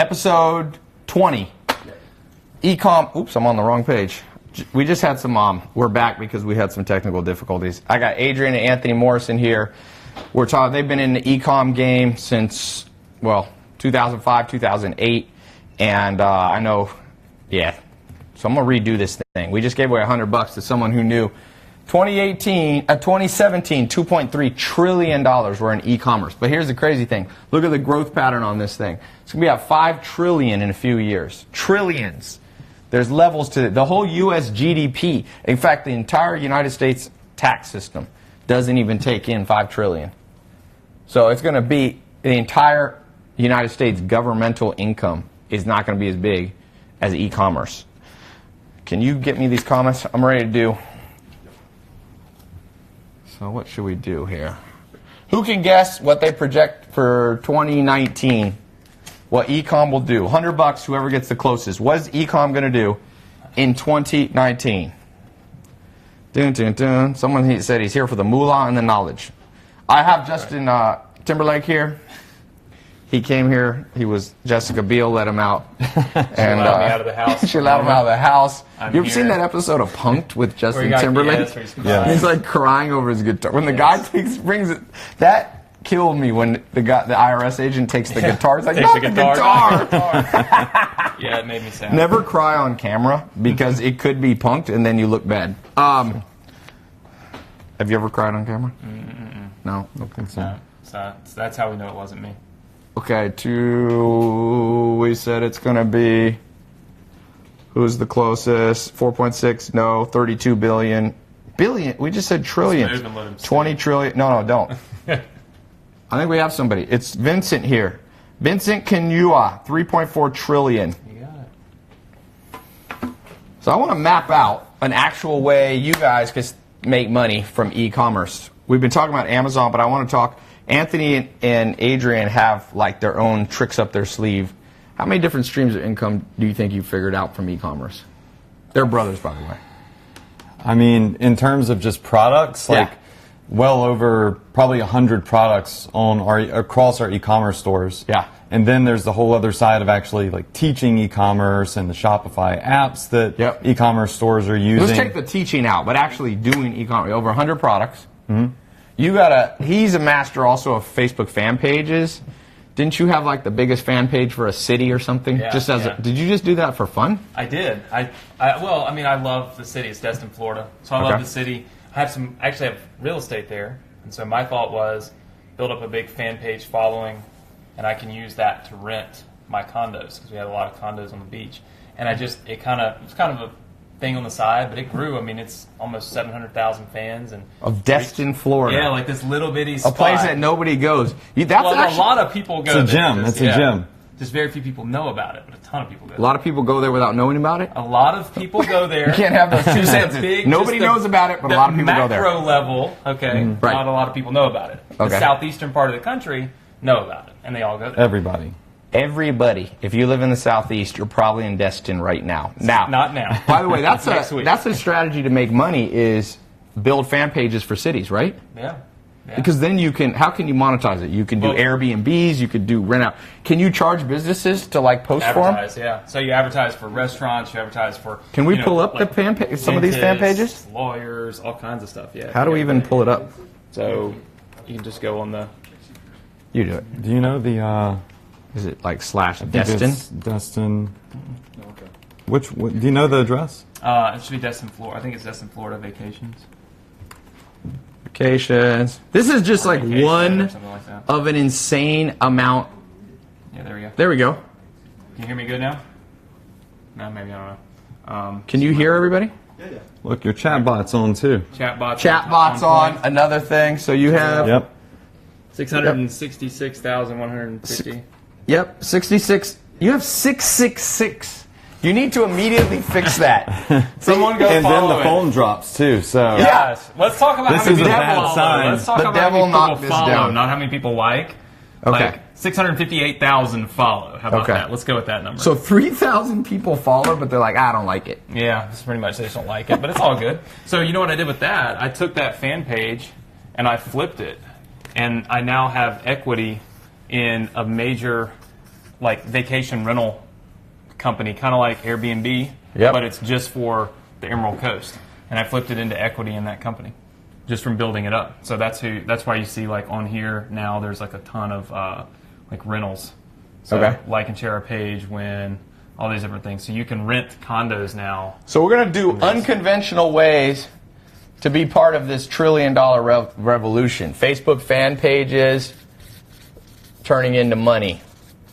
episode 20. Ecom. Oops, I'm on the wrong page. We just had some. We're back because we had some technical difficulties. I got Adrian and Anthony Morrison here. We're talking. They've been in the ecom game since 2005, 2008, and I know. Yeah. So I'm gonna redo this thing. We just gave away $100 to someone who knew. 2017, $2.3 trillion were in e-commerce. But here's the crazy thing. Look at the growth pattern on this thing. It's going to be at $5 trillion in a few years. Trillions. There's levels to it. The whole U.S. GDP, in fact, the entire United States tax system doesn't even take in $5 trillion. So it's going to be the entire United States governmental income is not going to be as big as e-commerce. Can you get me these comments? I'm ready to do. So what should we do here? Who can guess what they project for 2019? What ecom will do? $100, whoever gets the closest. What is ecom going to do in 2019? Dun, dun, dun. Someone said he's here for the moolah and the knowledge. I have Justin Timberlake here. He came here. He was Jessica Biel let him out. And allowed me out of the house. She allowed him out of the house. You ever seen that episode of Punk'd with Justin Timberlake? He's like crying over his guitar. When the guy brings it, that killed me when the IRS agent takes the guitar. It's like, not the guitar. Yeah, it made me sad. Never cry on camera because it could be punked and then you look bad. Have you ever cried on camera? No? I don't think so. No, so that's how we know it wasn't me. Okay, we said it's going to be, who's the closest? 4.6, no. 32 billion. Billion? We just said trillions. 20 trillion. No, don't. I think we have somebody. It's Vincent here. Vincent Canua, 3.4 trillion. You got it. So I want to map out an actual way you guys can make money from e-commerce. We've been talking about Amazon, but I want to talk. Anthony and Adrian have like their own tricks up their sleeve. How many different streams of income do you think you figured out from e-commerce? They're brothers, by the way. I mean, in terms of just products, like well over probably 100 products on across our e-commerce stores. Yeah. And then there's the whole other side of actually like teaching e-commerce and the Shopify apps that e-commerce stores are using. Let's take the teaching out, but actually doing e-commerce. Over 100 products. Mm-hmm. He's a master also of Facebook fan pages. Didn't you have like the biggest fan page for a city or something? Yeah, Did you just do that for fun? I did. I love the city. It's Destin, Florida. So I love the city. I actually have real estate there. And so my thought was build up a big fan page following, and I can use that to rent my condos because we had a lot of condos on the beach. And it was kind of a thing on the side, but it grew. I mean, it's almost 700,000 fans of Destin, Florida. Yeah, like this little bitty spot. A place that nobody goes. A lot of people go. It's a gym. It's a gym. Just very few people know about it, but a ton of people go. A lot of people go there without knowing about it. A lot of people go there. You can't have those two sentences. Nobody knows about it, but a lot of people go there. Macro level, okay. Right. Not a lot of people know about it. Okay. The southeastern part of the country know about it, and they all go there. Everybody, if you live in the Southeast, you're probably in Destin right now. Not now. By the way, that's a strategy to make money is build fan pages for cities, right? Yeah. Because then how can you monetize it? You can do Airbnbs, you could do rent out. Can you charge businesses to like post for them? Yeah. So you advertise for restaurants, you advertise for. Can we pull up the some of these fan pages? Lawyers, all kinds of stuff. Yeah. How do we even pull it up? So you can just go on the. You do it. Do you know the? Is it like /Destin? Destin. Okay. Do you know the address? It should be Destin, Florida. I think it's Destin, Florida Vacations. Vacations. This is just like one of an insane amount. Yeah, there we go. There we go. Can you hear me good now? No, maybe I don't know. Can you hear everybody? Yeah. Look, your chat bot's on too. Chat bot's on. Another thing. So you have 666,150. Yep, 66. You have 666. You need to immediately fix that. Someone go and follow then the phone drops too. So yes, let's talk about this how many is a people bad follow. sign. Let's talk the about how devil many knocked people this follow, down. not how many people like. Okay. Like 658,000 follow. How about that? Let's go with that number. So 3,000 people follow, but they're like, I don't like it. Yeah, that's pretty much they just don't like it, but it's all good. So you know what I did with that? I took that fan page and I flipped it, and I now have equity in a major like vacation rental company, kind of like Airbnb, Yep. but it's just for the Emerald Coast. And I flipped it into equity in that company just from building it up. So that's why you see like on here now there's like a ton of like rentals. So Okay. like and share a page, win, all these different things. So you can rent condos now. So we're going to do unconventional ways to be part of this $1 trillion revolution. Facebook fan pages turning into money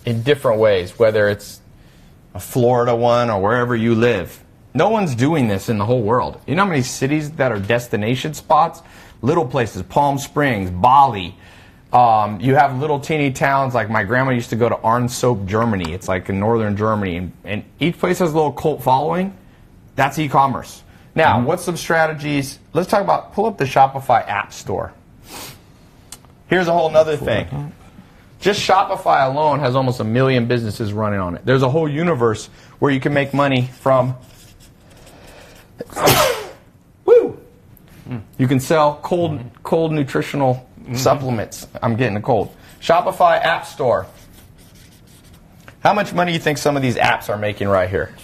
in different ways, whether it's a Florida one or wherever you live. No one's doing this in the whole world. You know how many cities that are destination spots? Little places, Palm Springs, Bali. You have little teeny towns, like my grandma used to go to Arnsoap, Germany. It's like in northern Germany. And each place has a little cult following. That's e-commerce. Now, what's some strategies? Let's talk about, pull up the Shopify App Store. Here's a whole nother thing. Just Shopify alone has almost 1 million businesses running on it. There's a whole universe where you can make money from... Woo! You can sell cold nutritional supplements. I'm getting a cold. Shopify App Store. How much money do you think some of these apps are making right here?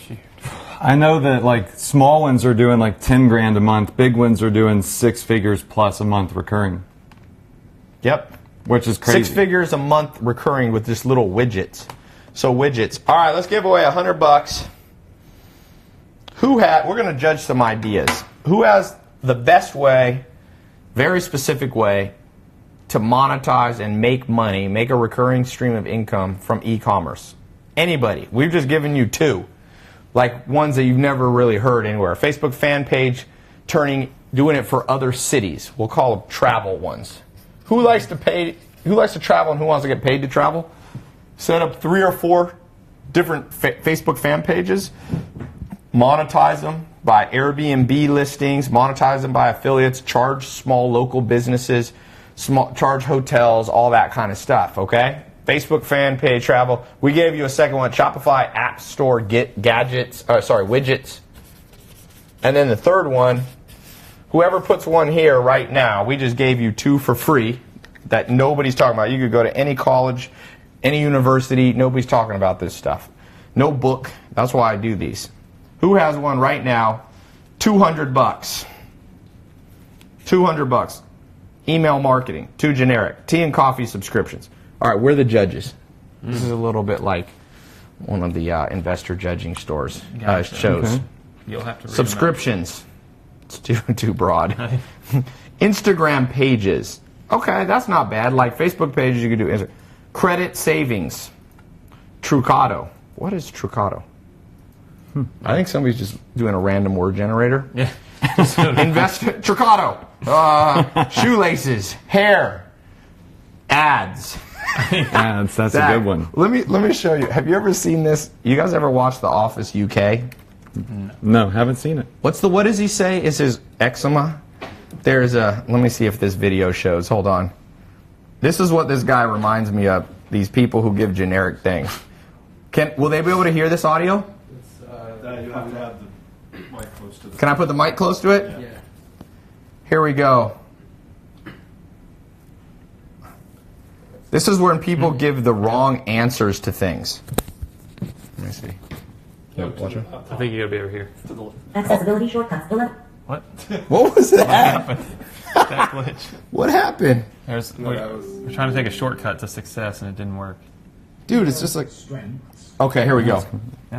I know that like small ones are doing like 10 grand a month. Big ones are doing 6 figures plus a month recurring. Yep. Which is crazy. 6 figures a month recurring with just little widgets. So widgets. All right, let's give away $100. We're going to judge some ideas. Who has the best way, very specific way, to monetize and make money, make a recurring stream of income from e-commerce? Anybody. We've just given you 2. Like ones that you've never really heard anywhere. Facebook fan page, doing it for other cities. We'll call them travel ones. Who likes to travel and who wants to get paid to travel? Set up 3 or 4 different Facebook fan pages. Monetize them by Airbnb listings. Monetize them by affiliates. Charge small local businesses. Charge hotels. All that kind of stuff. Okay. Facebook fan page travel. We gave you a second one. Shopify App Store widgets. And then the third one. Whoever puts one here right now, we just gave you 2 for free that nobody's talking about. You could go to any college, any university. Nobody's talking about this stuff. No book. That's why I do these. Who has one right now? $200. $200. Email marketing. 2 generic. Tea and coffee subscriptions. All right, we're the judges. This is a little bit like one of the investor judging shows. Okay. You'll have to read Subscriptions. It's too broad. Instagram pages. Okay, that's not bad. Like Facebook pages, you could do. Credit savings. Trucado. What is Trucado? I think somebody's just doing a random word generator. Yeah. Trucado. Shoelaces. Hair. Ads. That's a Zach, good one. Let me show you. Have you ever seen this? You guys ever watched The Office UK? No, haven't seen it. What does he say is his eczema? Let me see if this video shows. Hold on. This is what this guy reminds me of. These people who give generic things. Will they be able to hear this audio? You have to have the mic close to the... Can I put the mic close to it? Yeah. Here we go. This is when people give the wrong answers to things. Let me see. I think you gotta be over here. Accessibility shortcuts. What? What was that? That glitch. What happened? We're trying to take a shortcut to success and it didn't work. Dude, it's just like... Strengths. Okay, here we go.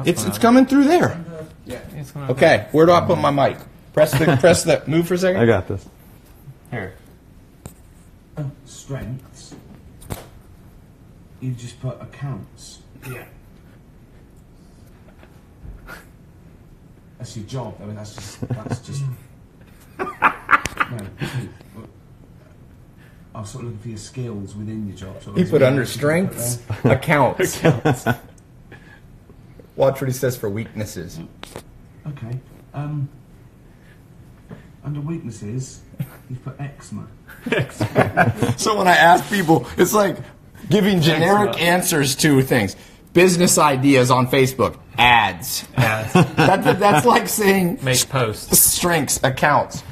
It's coming through there. It's coming Okay, where do I put my mic? Press the move for a second. I got this. Here. Strengths. You just put accounts. Yeah. That's your job. I mean, that's just. No. I was sort of looking for your skills within your job. He put under strengths, accounts. Watch what he says for weaknesses. Okay. Under weaknesses, you put eczema. So when I ask people, it's like giving generic answers to things. Business ideas on Facebook. Ads. That's like saying... Make posts. Strengths, accounts.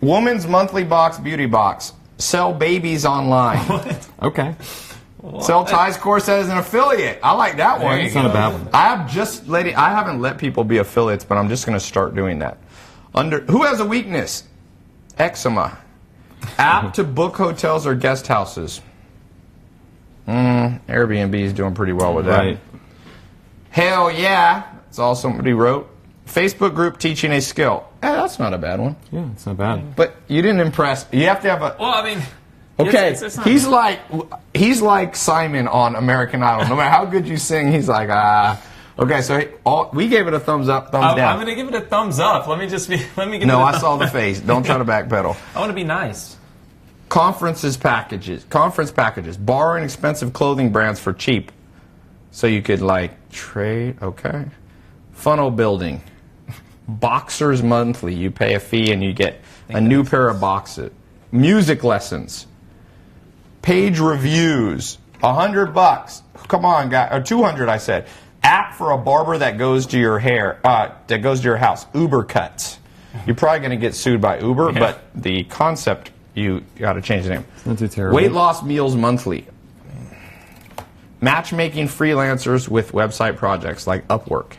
Woman's monthly box, beauty box. Sell babies online. Okay. Sell Ty's course as an affiliate. I like that one. It's not a bad one. I haven't let people be affiliates, but I'm just going to start doing that. Who has a weakness? Eczema. App to book hotels or guest houses. Airbnb is doing pretty well with that. Right. Hell yeah. That's all somebody wrote. Facebook group teaching a skill. That's not a bad one. Yeah, it's not bad. But you didn't impress. You have to have a... Well, I mean... Okay, it's not he's like Simon on American Idol. No matter how good you sing, he's like, Okay, so we gave it a thumbs up, thumbs down. I'm going to give it a thumbs up. Let me give it No, a I saw the face. Don't try to backpedal. I want to be nice. Conference packages. Borrowing expensive clothing brands for cheap. So you could, like, trade. Okay. Funnel building. Boxers monthly. You pay a fee and you get a new pair of boxes. Music lessons. Page reviews. $100. Come on, guy. Or 200, I said. App for a barber that goes to your hair. That goes to your house. Uber cuts. You're probably going to get sued by Uber, but the concept, you got to change the name. It's not too terrible. Weight loss meals monthly. Matchmaking freelancers with website projects like Upwork.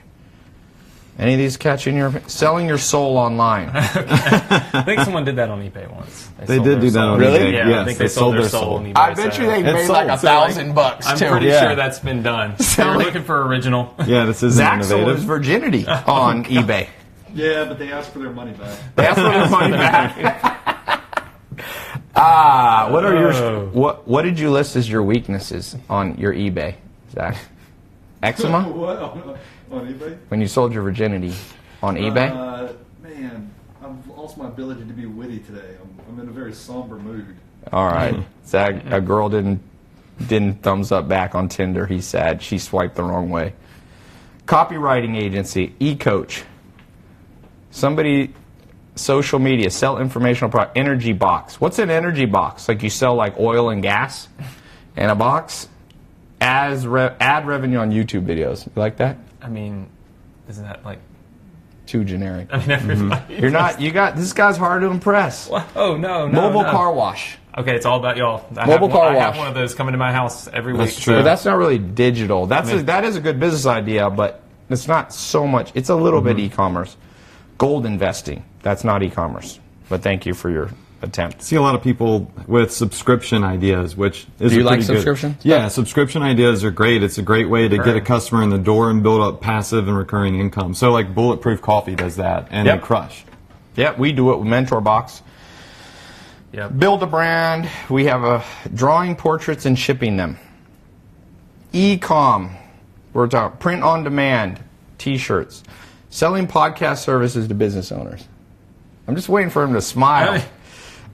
Any of these catching your... Selling your soul online. I think someone did that on eBay once. They did do that on Really? eBay. Yeah, Yes, I think they sold their soul on eBay. I bet you they made like $1,000 I'm too. pretty sure that's been done. They're looking for original. Yeah, this is Zach sold his innovative. virginity on eBay. Yeah, but they asked for their money back. They asked for their money back. What are your what did you list as your weaknesses on your eBay, Zach? Eczema? What? On eBay? When you sold your virginity on eBay? Man, I've lost my ability to be witty today. I'm in a very somber mood. All right. Zach, a girl didn't thumbs up back on Tinder. He's sad. She swiped the wrong way. Copywriting agency, eCoach. Somebody, social media, sell informational product, energy box. What's an energy box? Like you sell like oil and gas in a box? Ad revenue on YouTube videos. You like that? I mean, isn't that like... Too generic. I mean, everybody... You're not, this guy's hard to impress. Oh, no. Mobile car wash. Okay, it's all about y'all. I Mobile car I wash. have one of those coming to my house every week. That's true. But that's not really digital. That is a good business idea, but it's not so much. It's a little bit e-commerce. Gold investing. That's not e-commerce. But thank you for your attempt. See a lot of people with subscription ideas, which is Do you a like pretty good- subscription? Yeah, subscription ideas are great. It's a great way to get a customer in the door and build up passive and recurring income. So like Bulletproof Coffee does that, and Yep. they crush. Yeah, we do it with Mentor Box. Yep. Build a brand. We have a drawing portraits and shipping them. E-com. We're talking print on demand, T-shirts, selling podcast services to business owners. I'm just waiting for him to smile.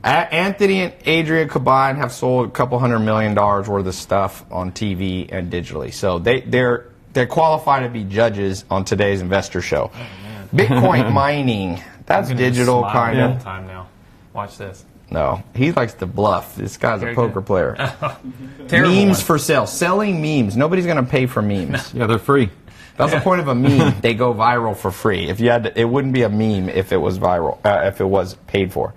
Anthony and Adrian combined have sold a couple $100 million worth of stuff on TV and digitally. So they're qualified to be judges on today's investor show. Bitcoin mining. That's I'm gonna digital smile kind all the of. time now. Watch this. No, he likes to bluff. This guy's a Very poker good. player. Terrible Memes one. for sale. Selling memes. Nobody's going to pay for memes. Yeah, they're free. That's the point of a meme. They go viral for free. If you had to, it wouldn't be a meme if it was viral. If it was paid for.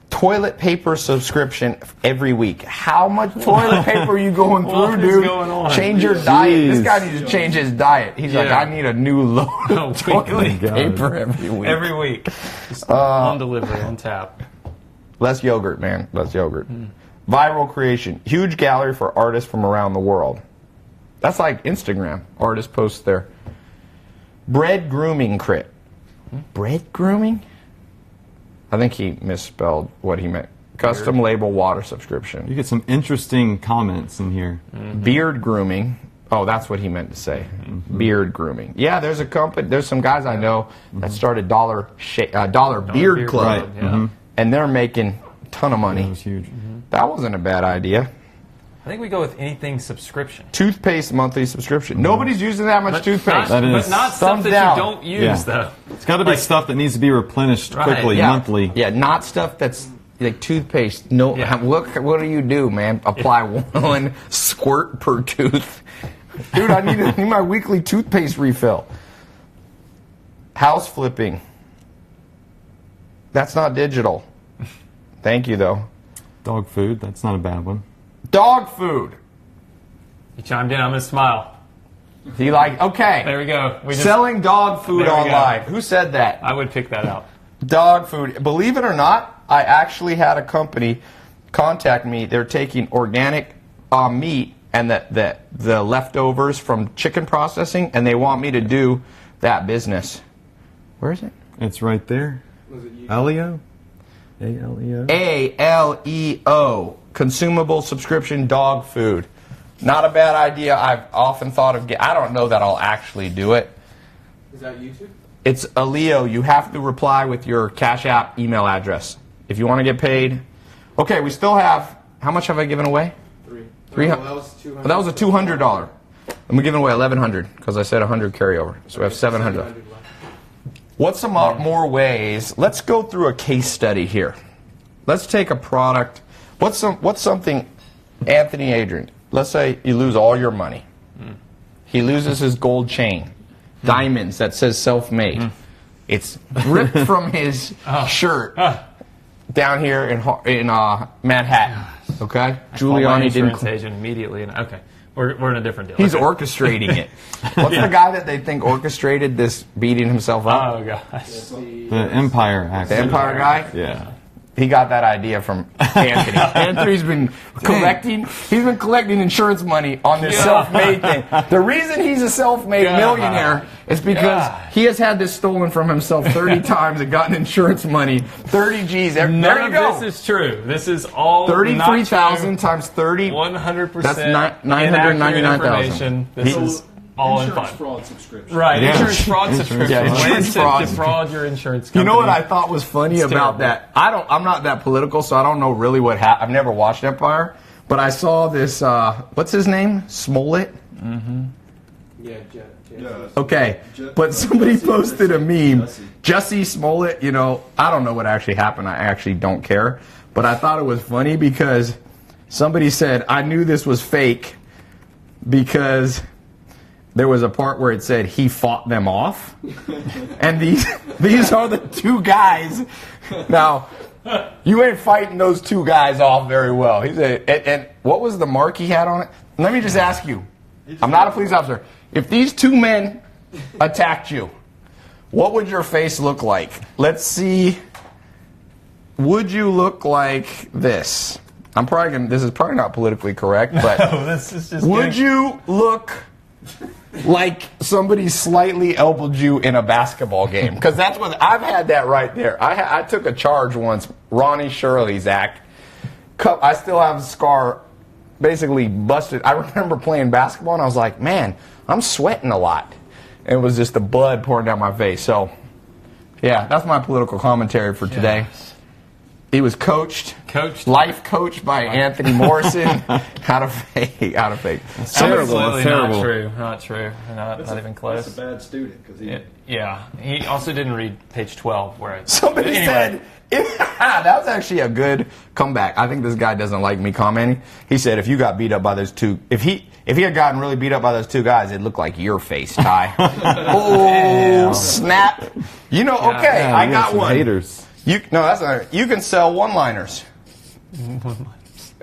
Toilet paper subscription every week. How much toilet paper are you going through, What is dude? going on? Change your diet. This Jeez. guy needs to change his diet. He's like, Yeah. I need a new load Oh, of toilet God. paper every week. Every week. Just on delivery, on tap. Less yogurt, man. Less yogurt. Viral creation. Huge gallery for artists from around the world. That's like Instagram. Artists post their bread grooming crit. Bread grooming? I think he misspelled what he meant. Custom label water subscription. You get some interesting comments in here. Beard grooming. Oh, that's what he meant to say. Beard grooming. Yeah, there's a company. There's some guys I know that started Dollar Beard Club, Right. Yeah. and they're making a ton of money. That was huge. That wasn't a bad idea. I think we go with anything subscription. Toothpaste monthly subscription. Nobody's using that much toothpaste. That is But not stuff thumbs that down. you don't use, Yeah. though. It's got to be stuff that needs to be replenished Right, quickly, yeah. monthly. Yeah, not stuff that's like toothpaste. No, Yeah. what do you do, man? Apply one squirt per tooth. Dude, I need my weekly toothpaste refill. House flipping. That's not digital. Thank you, though. Dog food, that's not a bad one. Dog food. You chimed in. I'm going to smile. He like, okay. There we go. Selling dog food There we go. online. Who said that? I would pick that out. Dog food. Believe it or not, I actually had a company contact me. They're taking organic meat and the leftovers from chicken processing, and they want me to do that business. Where is it? It's right there. Aleo? A-L-E-O? ALEO. Consumable subscription dog food. Not a bad idea. I've often thought of I don't know that I'll actually do it. Is that YouTube? It's Aleo. You have to reply with your Cash App email address if you want to get paid. Okay, we still have. How much have I given away? That $300. was $200. That was a $200. And we're giving away $1,100 because I said 100 carryover. So we have 700. left. What's some more ways? Let's go through a case study here. Let's take a product. What's something, Anthony Adrian? Let's say you lose all your money. He loses his gold chain, diamonds that says self-made. It's ripped from his shirt down here in Manhattan. Okay, Giuliani didn't. Insurance agent immediately. Okay, we're in a different deal. He's Okay. orchestrating it. What's the guy that they think orchestrated this beating himself up? Oh gosh. The Empire The accident. Empire guy? Yeah. He got that idea from Anthony. Anthony's been collecting. He's been collecting insurance money on this self-made thing. The reason he's a self-made millionaire is because he has had this stolen from himself 30 times and gotten insurance money, 30 G's. There you None go. of this is true. This is all 33,000 times 30. 100%. That's 999,000. information. This is all in Insurance fun. fraud subscription. Right, Yeah. insurance fraud subscription. Yeah, insurance Ways to fraud. defraud your insurance You company. know what I thought was funny about terrible. that? I'm not that political, so I don't know really what happened. I've never watched Empire, but I saw this. What's his name? Smollett. Yeah, Jet. Yeah. Okay, Je- but somebody Jesse or posted a Jesse? meme. Jesse Smollett. You know, I don't know what actually happened. I actually don't care, but I thought it was funny because somebody said I knew this was fake because there was a part where it said he fought them off, and these are the two guys. Now, you ain't fighting those two guys off very well. He said, and what was the mark he had on it? Let me just ask you. I'm not a police officer. If these two men attacked you, what would your face look like? Let's see. Would you look like this? This is probably not politically correct, but this is just would you look like somebody slightly elbowed you in a basketball game? Because that's what I've had that right there. I took a charge once, Ronnie Shirley's act. I still have a scar, basically busted. I remember playing basketball and I was like, man, I'm sweating a lot. And it was just the blood pouring down my face. So, yeah, that's my political commentary for today. He was life coached by Anthony Morrison. How to fake. That's Absolutely terrible. not true. Not true. Not even close. That's a bad student because he. Yeah. He also didn't read page 12 where it's Somebody said, that was actually a good comeback. I think this guy doesn't like me commenting. He said, if you got beat up by those two, if he had gotten really beat up by those two guys, it'd look like your face, Ty. Oh, snap. You know, okay, Yeah, I you got some one. haters. That's not, you can sell one-liners.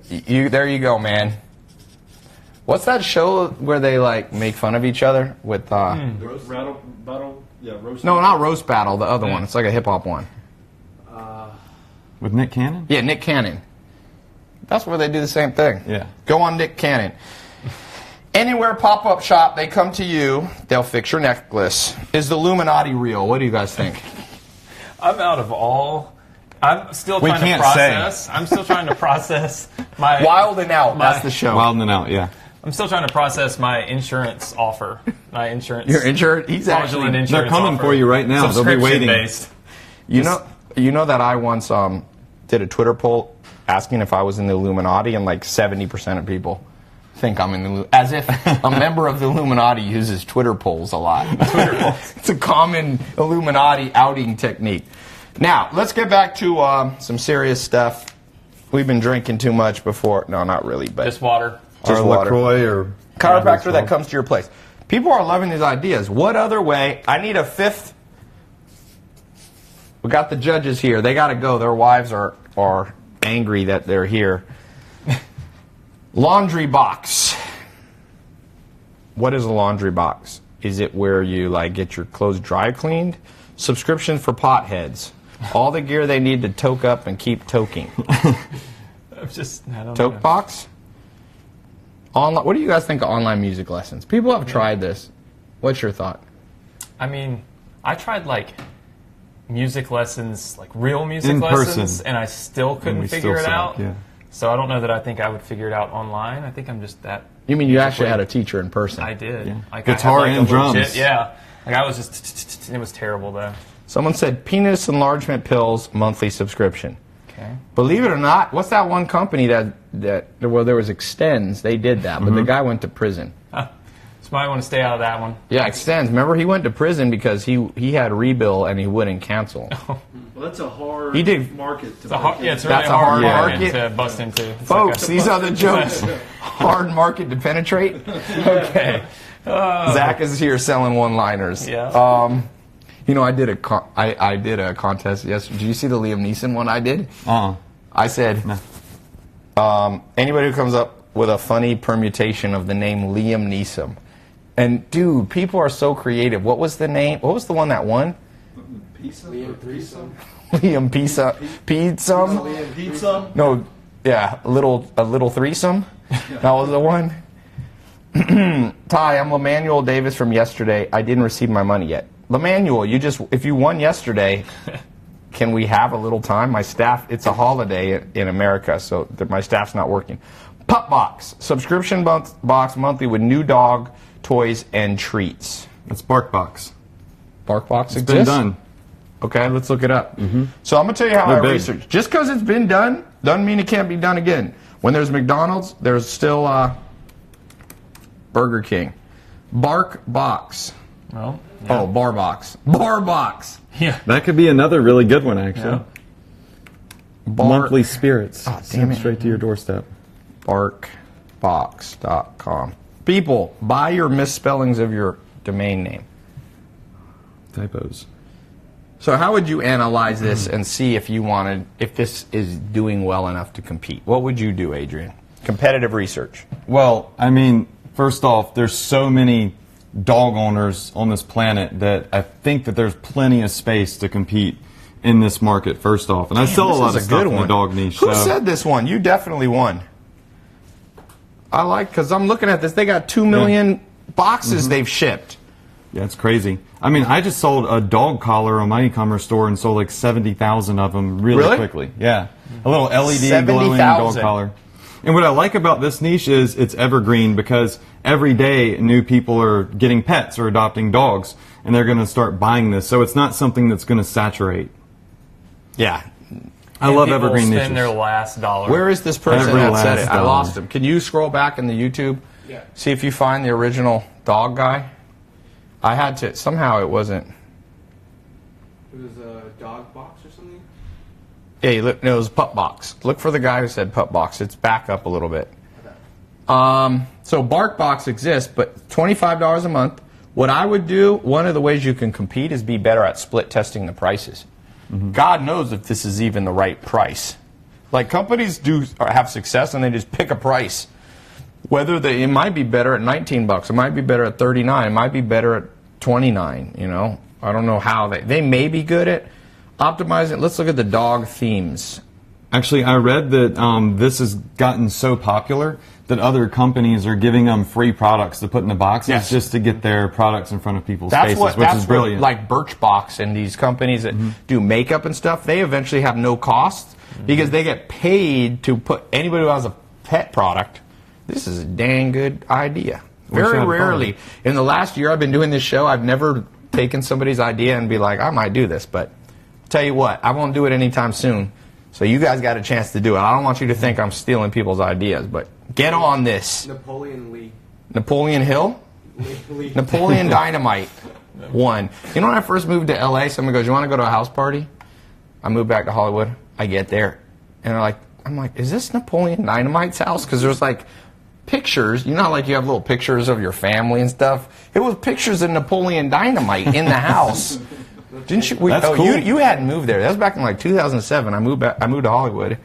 There you go, man. What's that show where they like make fun of each other with Roast battle. Yeah, roast. No, not Roast Battle, the other one. It's like a hip hop one. With Nick Cannon? Yeah, Nick Cannon. That's where they do the same thing. Yeah. Go on Nick Cannon. Anywhere pop-up shop, they come to you, they'll fix your necklace. Is the Illuminati real? What do you guys think? I'm out of all. I'm still We trying to can't process. I'm still trying to process my Wild and Out, that's the show. Wild and Out, yeah. I'm still trying to process my insurance offer. My insurance. Your insurance, he's fraudulent actually, insurance They're coming offer. for you right now. They'll be waiting. Subscription-based. you know that I once did a Twitter poll asking if I was in the Illuminati, and like 70% of people think I'm in the as if a member of the Illuminati uses Twitter polls a lot. Twitter polls. It's a common Illuminati outing technique. Now, let's get back to some serious stuff. We've been drinking too much before. No, not really, but Just water. just Or water. LaCroix or... Chiropractor that comes to your place. People are loving these ideas. What other way? I need a fifth. We got the judges here. They got to go. Their wives are angry that they're here. Laundry box. what is a laundry box? Is it where you like get your clothes dry cleaned? Subscription for potheads. All the gear they need to toke up and keep toking. I don't Toke know. box? What do you guys think of online music lessons? People have tried this. What's your thought? I mean, I tried like music lessons, like real music In lessons, person. and I still couldn't we figure still it suck, out. yeah. So I don't know that I think I would figure it out online. I think I'm just that. You mean you actually had a teacher in person? I did. Yeah. Like, Guitar I had, like, and a legit- drums. Yeah. Like I was just. It was terrible though. Someone said penis enlargement pills monthly subscription. Okay. Believe it or not, what's that one company that well, there was Extends. They did that, but the guy went to prison. So might want to stay out of that one. Yeah, Extends. Remember, he went to prison because he had rebill and he wouldn't cancel. Well, that's a hard He did- market to It's a hard, break yeah, it's into. really That's a hard market. to bust into. It's Folks, like a- these are the jokes. Hard market to penetrate. Okay. Zach is here selling one-liners. Yeah. You know, I did a contest yesterday. Did you see the Liam Neeson one I did? I said, anybody who comes up with a funny permutation of the name Liam Neeson. And, dude, people are so creative. What was the name? What was the one that won? Pizza? Liam Threesome. Liam Pizza. Pizza? Pizza? No, yeah, a little threesome. That was the one. Ty, I'm Lemanuel Davis from yesterday. I didn't receive my money yet. Lemanuel, if you won yesterday, can we have a little time? My staff, it's a holiday in America, so my staff's not working. Pup Box, subscription box monthly with new dog toys and treats. That's BarkBox. BarkBox It's exists? been done. Okay, let's look it up. So I'm going to tell you how They're I big. researched. Just because it's been done doesn't mean it can't be done again. When there's McDonald's, there's still Burger King. Bark Box. Well, Oh, Bar Box. Bar Box. yeah. That could be another really good one, actually. Yeah. Monthly spirits. damn Sent it. straight to your doorstep. Barkbox.com. People, buy your misspellings of your domain name. Typos. So how would you analyze this and see if this is doing well enough to compete? What would you do, Adrian? Competitive research. Well, I mean, first off, there's so many dog owners on this planet that I think that there's plenty of space to compete in this market, first off. And I sell a This lot is of stuff in the dog niche. Who so. said this one? You definitely won. Because I'm looking at this. They got 2 million boxes they've shipped. Yeah, it's crazy. I mean, I just sold a dog collar on my e-commerce store and sold like 70,000 of them really quickly. Yeah. A little LED glowing dog 70,000. collar. And what I like about this niche is it's evergreen because every day new people are getting pets or adopting dogs and they're going to start buying this. So it's not something that's going to saturate. Yeah. I love People evergreen spend niches. their last dollar. Where is this person Every that said last it? I dollar. lost him. Can you scroll back in the YouTube? Yeah. See if you find the original dog guy? I had to. Somehow it wasn't. It was a dog box or something. Yeah, no, it was Pup Box. Look for the guy who said Pup Box. It's back up a little bit. So Bark Box exists, but $25 a month. What I would do, one of the ways you can compete is be better at split testing the prices. God knows if this is even the right price. Like companies do have success and they just pick a price. It might be better at $19, it might be better at $39, it might be better at $29. You know, I don't know how they may be good at optimizing. Let's look at the dog themes. Actually, I read that this has gotten so popular that other companies are giving them free products to put in the boxes Yes. just to get their products in front of people's That's faces, what which that's is brilliant. What, like Birchbox and these companies that do makeup and stuff, they eventually have no costs because they get paid to put anybody who has a pet product. This is a dang good idea. Very had rarely fun. in the last year I've been doing this show, I've never taken somebody's idea and be like, I might do this, but tell you what, I won't do it anytime soon. So you guys got a chance to do it. I don't want you to think I'm stealing people's ideas, but get on this. Napoleon Lee. Napoleon Hill? Lee. Napoleon Dynamite won. You know when I first moved to LA, someone goes, you want to go to a house party? I moved back to Hollywood. I get there. And I'm like, is this Napoleon Dynamite's house? Because there's like pictures. You know how like you have little pictures of your family and stuff? It was pictures of Napoleon Dynamite in the house. Didn't you? That's cool. You hadn't moved there. That was back in like 2007. I moved to Hollywood.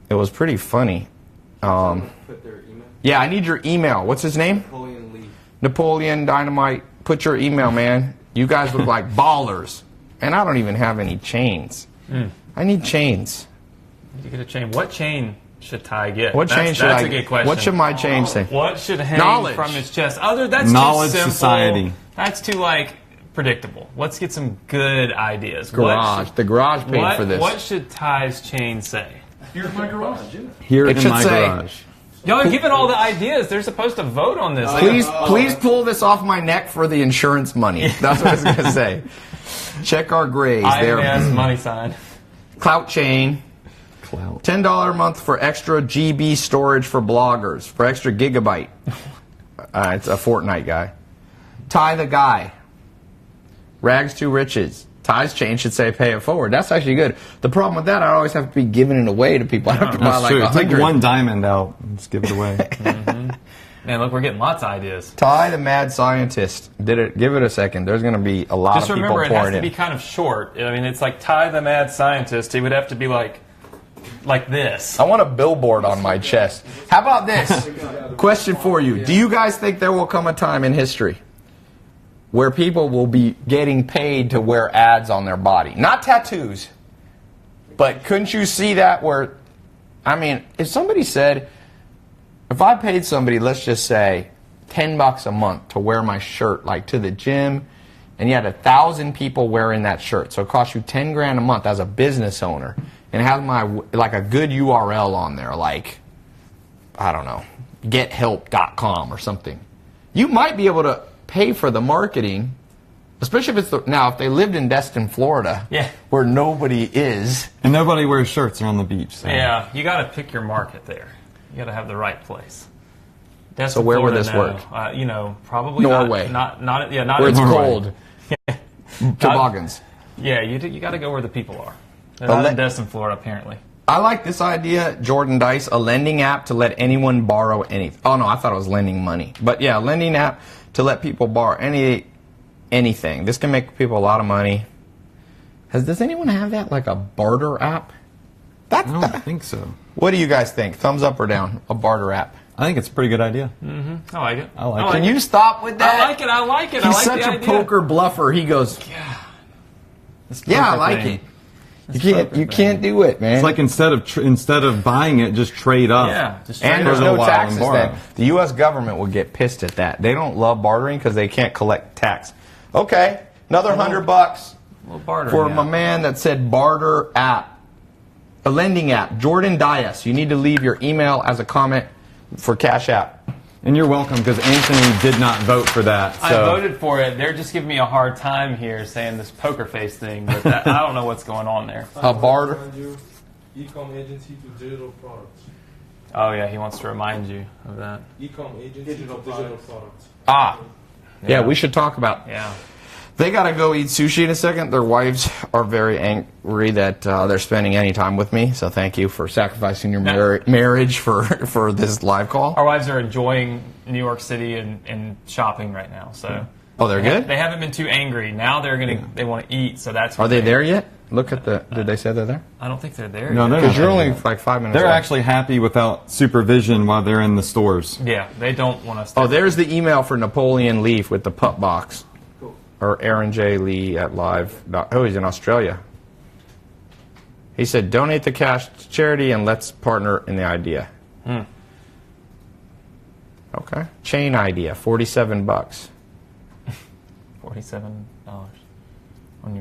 It was pretty funny. Put their email. Yeah, I need your email. What's his name? Napoleon Lee. Napoleon Dynamite, put your email, man. You guys look like ballers. And I don't even have any chains. I need chains. You get a chain. What chain should Ty get? What chain should I That's a good question. What should my chain say? What should hang Knowledge. from his chest? That's Knowledge too simple. Society. That's too predictable. Let's get some good ideas. Garage. The garage paid for this. What should Ty's chain say? Here's my garage. Yeah. Here It in should my say- garage. Y'all are giving all the ideas. They're supposed to vote on this. Please pull this off my neck for the insurance money. That's what it's going to say. Check our grays. There. IMS money sign. Clout chain. Clout. $10 a month for extra GB storage for bloggers. For extra gigabyte. It's a Fortnite guy. Ty the guy. Rags to riches. Ty's chain should say pay it forward. That's actually good. The problem with that, I always have to be giving it away to people. I have to buy That's like true. 100. Take one diamond out and just give it away. Man, look, we're getting lots of ideas. Ty the mad scientist. Give it a second. There's going to be a lot Just of people remember, it has pouring to in. be kind of short. I mean, it's like Ty the mad scientist. He would have to be like this. I want a billboard on my chest. How about this? Question for you. Do you guys think there will come a time in history where people will be getting paid to wear ads on their body? Not tattoos. But couldn't you see that where, I mean, if somebody said, if I paid somebody, let's just say, $10 a month to wear my shirt, like to the gym, and you had 1,000 people wearing that shirt, so it costs you 10 grand a month as a business owner, and have my, like a good URL on there, like, I don't know, gethelp.com or something. You might be able to pay for the marketing, especially if it's now if they lived in Destin, Florida, where nobody is, And nobody wears shirts or on the beach. So. Yeah, you got to pick your market there. You got to have the right place. Destin, So where would Florida, this no. work? You know, probably Norway. Not where it's in Norway. cold. Toboggans. Yeah, you got to go where the people are. They're not in Destin, Florida, apparently. I like this idea, Jordan Dice, a lending app to let anyone borrow anything. Oh no, I thought it was lending money. But yeah, a lending app to let people borrow anything. This can make people a lot of money. Does anyone have that, like a barter app? I don't think so. What do you guys think? Thumbs up or down? A barter app. I think it's a pretty good idea. I like it. I like it. Can you stop with that? I like it. I like it. He's I like such the a idea. poker bluffer. He goes, yeah, I like it. You can't do it, man. It's like instead of buying it, just trade up. Yeah, just And trade there's it. no while taxes and then. borrow. The U.S. government will get pissed at that. They don't love bartering because they can't collect tax. Okay, another $100 Little barter, for yeah. my man that said barter app. A lending app. Jordan Dias. You need to leave your email as a comment for Cash App. And you're welcome, because Anthony did not vote for that. So. I voted for it. They're just giving me a hard time here saying this poker face thing, but I don't know what's going on there. A barter. E-com agency to digital products. Oh yeah, he wants to remind you of that. E-com agency digital products. Ah. Yeah, we should talk about. Yeah. They got to go eat sushi in a second. Their wives are very angry that they're spending any time with me. So thank you for sacrificing your marriage for this live call. Our wives are enjoying New York City and shopping right now. So. Oh, they're good? They haven't been too angry. Now they want to eat. So that's. Are they there yet? Look at the. Did they say they're there? I don't think they're there. No, yet. they're Because not. you're only like 5 minutes. They're away. actually happy without supervision while they're in the stores. Yeah, they don't want us. To Oh, there's the email for Napoleon Leaf with the pup box. Or Aaron J. Lee at live. Oh, he's in Australia. He said, donate the cash to charity and let's partner in the idea. Okay. Chain idea, $47. $47.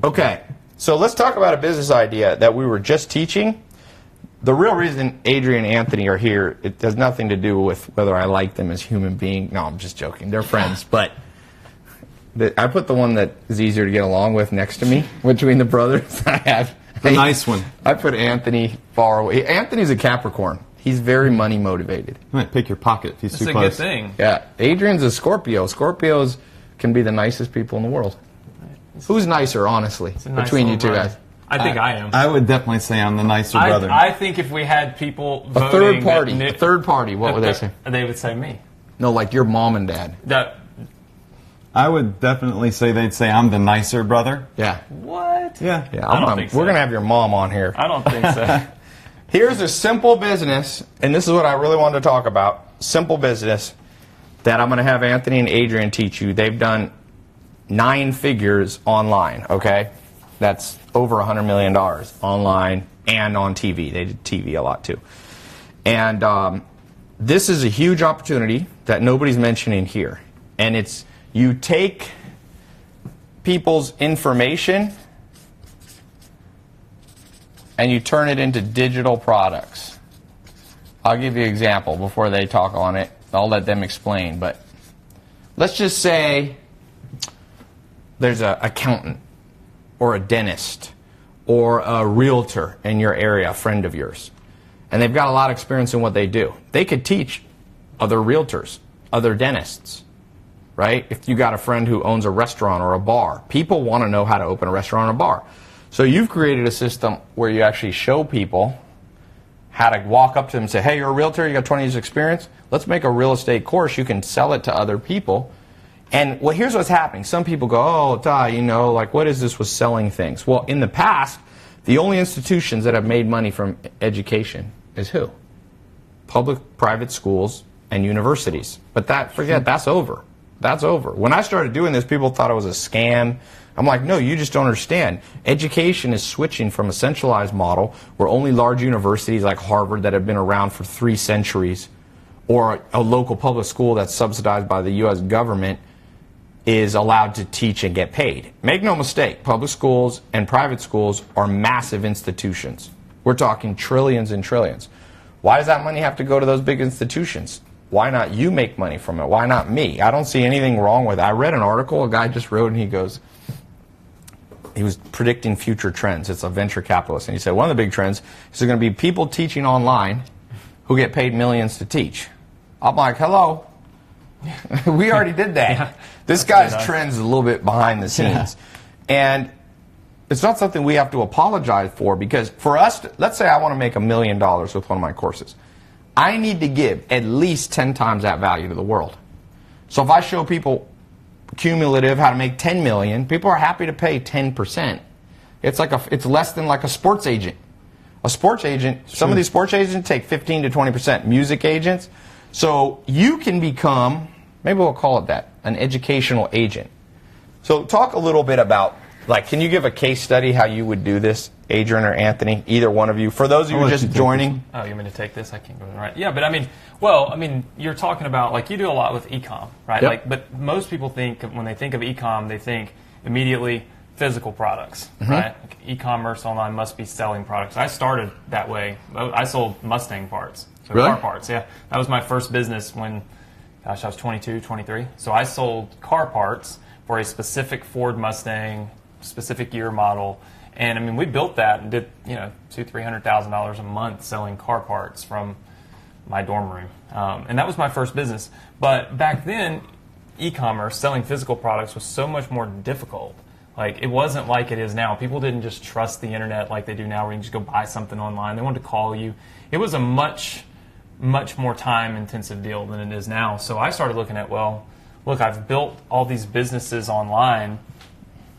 Okay. So let's talk about a business idea that we were just teaching. The real reason Adrian and Anthony are here, it has nothing to do with whether I like them as human beings. No, I'm just joking. They're friends. But I put the one that is easier to get along with next to me between the brothers. I have The nice one. I put Anthony far away. Anthony's a Capricorn. He's very money motivated. You might pick your pocket if he's That's too a close. good thing. Yeah. Adrian's a Scorpio. Scorpios can be the nicest people in the world. Who's nicer, honestly, It's a nice between you little two brother. guys? I think I am. I would definitely say I'm the nicer brother. I think if we had people A voting third that party. knew- A third party. What would they say? They would say me. No, like your mom and dad. That I would definitely say they'd say I'm the nicer brother. Yeah. what? Yeah. Yeah. I don't think so. We're going to have your mom on here. I don't think so. Here's a simple business, and this is what I really wanted to talk about. Simple business. that I'm going to have Anthony and Adrian teach you. They've done 9 figures online, okay? That's over $100 million online and on TV. They did TV a lot too. And this is a huge opportunity that nobody's mentioning here. And it's, you take people's information and you turn it into digital products. I'll give you an example before they talk on it. I'll let them explain. But let's just say there's an accountant or a dentist or a realtor in your area, a friend of yours. And they've got a lot of experience in what they do. They could teach other realtors, other dentists, right? If you got a friend who owns a restaurant or a bar, people want to know how to open a restaurant or a bar. So you've created a system where you actually show people how to walk up to them and say, hey, you're a realtor, you got 20 years experience, let's make a real estate course. You can sell it to other people. And well, here's what's happening. Some people go, oh, like, what is this with selling things? Well, in the past, the only institutions that have made money from education is who? Public, private schools, and universities. But that's over. That's over. When I started doing this, people thought it was a scam. I'm like, no, you just don't understand. Education is switching from a centralized model where only large universities like Harvard that have been around for 3 centuries or a local public school that's subsidized by the U.S. government is allowed to teach and get paid. Make no mistake, public schools and private schools are massive institutions. We're talking trillions and trillions. Why does that money have to go to those big institutions? Why not you make money from it? Why not me? I don't see anything wrong with it. I read an article a guy just wrote, and he was predicting future trends. It's a venture capitalist. And he said one of the big trends is there's going to be people teaching online who get paid millions to teach. I'm like, hello. We already did that. Yeah, this guy's trend's a little bit behind the scenes. Yeah. And it's not something we have to apologize for, because for us, let's say I want to make $1 million with one of my courses. I need to give at least 10 times that value to the world. So if I show people cumulative how to make 10 million, people are happy to pay 10%. It's less than like a sports agent. A sports agent, some of these sports agents take 15 to 20%. Music agents. So you can become, maybe we'll call it that, an educational agent. So talk a little bit about, like, can you give a case study how you would do this, Adrian or Anthony, either one of you? For those of you just joining. Oh, you want me to take this? I can't go right. Yeah, but I mean, you're talking about, like, you do a lot with e-com, right? Yep. Like, but most people think, when they think of e-com, they think immediately physical products, right? Like, e-commerce online must be selling products. I started that way. I sold Mustang parts. So really? Car parts, yeah. That was my first business when, gosh, I was 22, 23. So I sold car parts for a specific Ford Mustang, specific year model. And I mean, we built that and did, $200,000-$300,000 a month selling car parts from my dorm room. And that was my first business. But back then, e-commerce, selling physical products, was so much more difficult. Like, it wasn't like it is now. People didn't just trust the internet like they do now, where you can just go buy something online. They wanted to call you. It was a much more time-intensive deal than it is now. So I started looking at, well, look, I've built all these businesses online.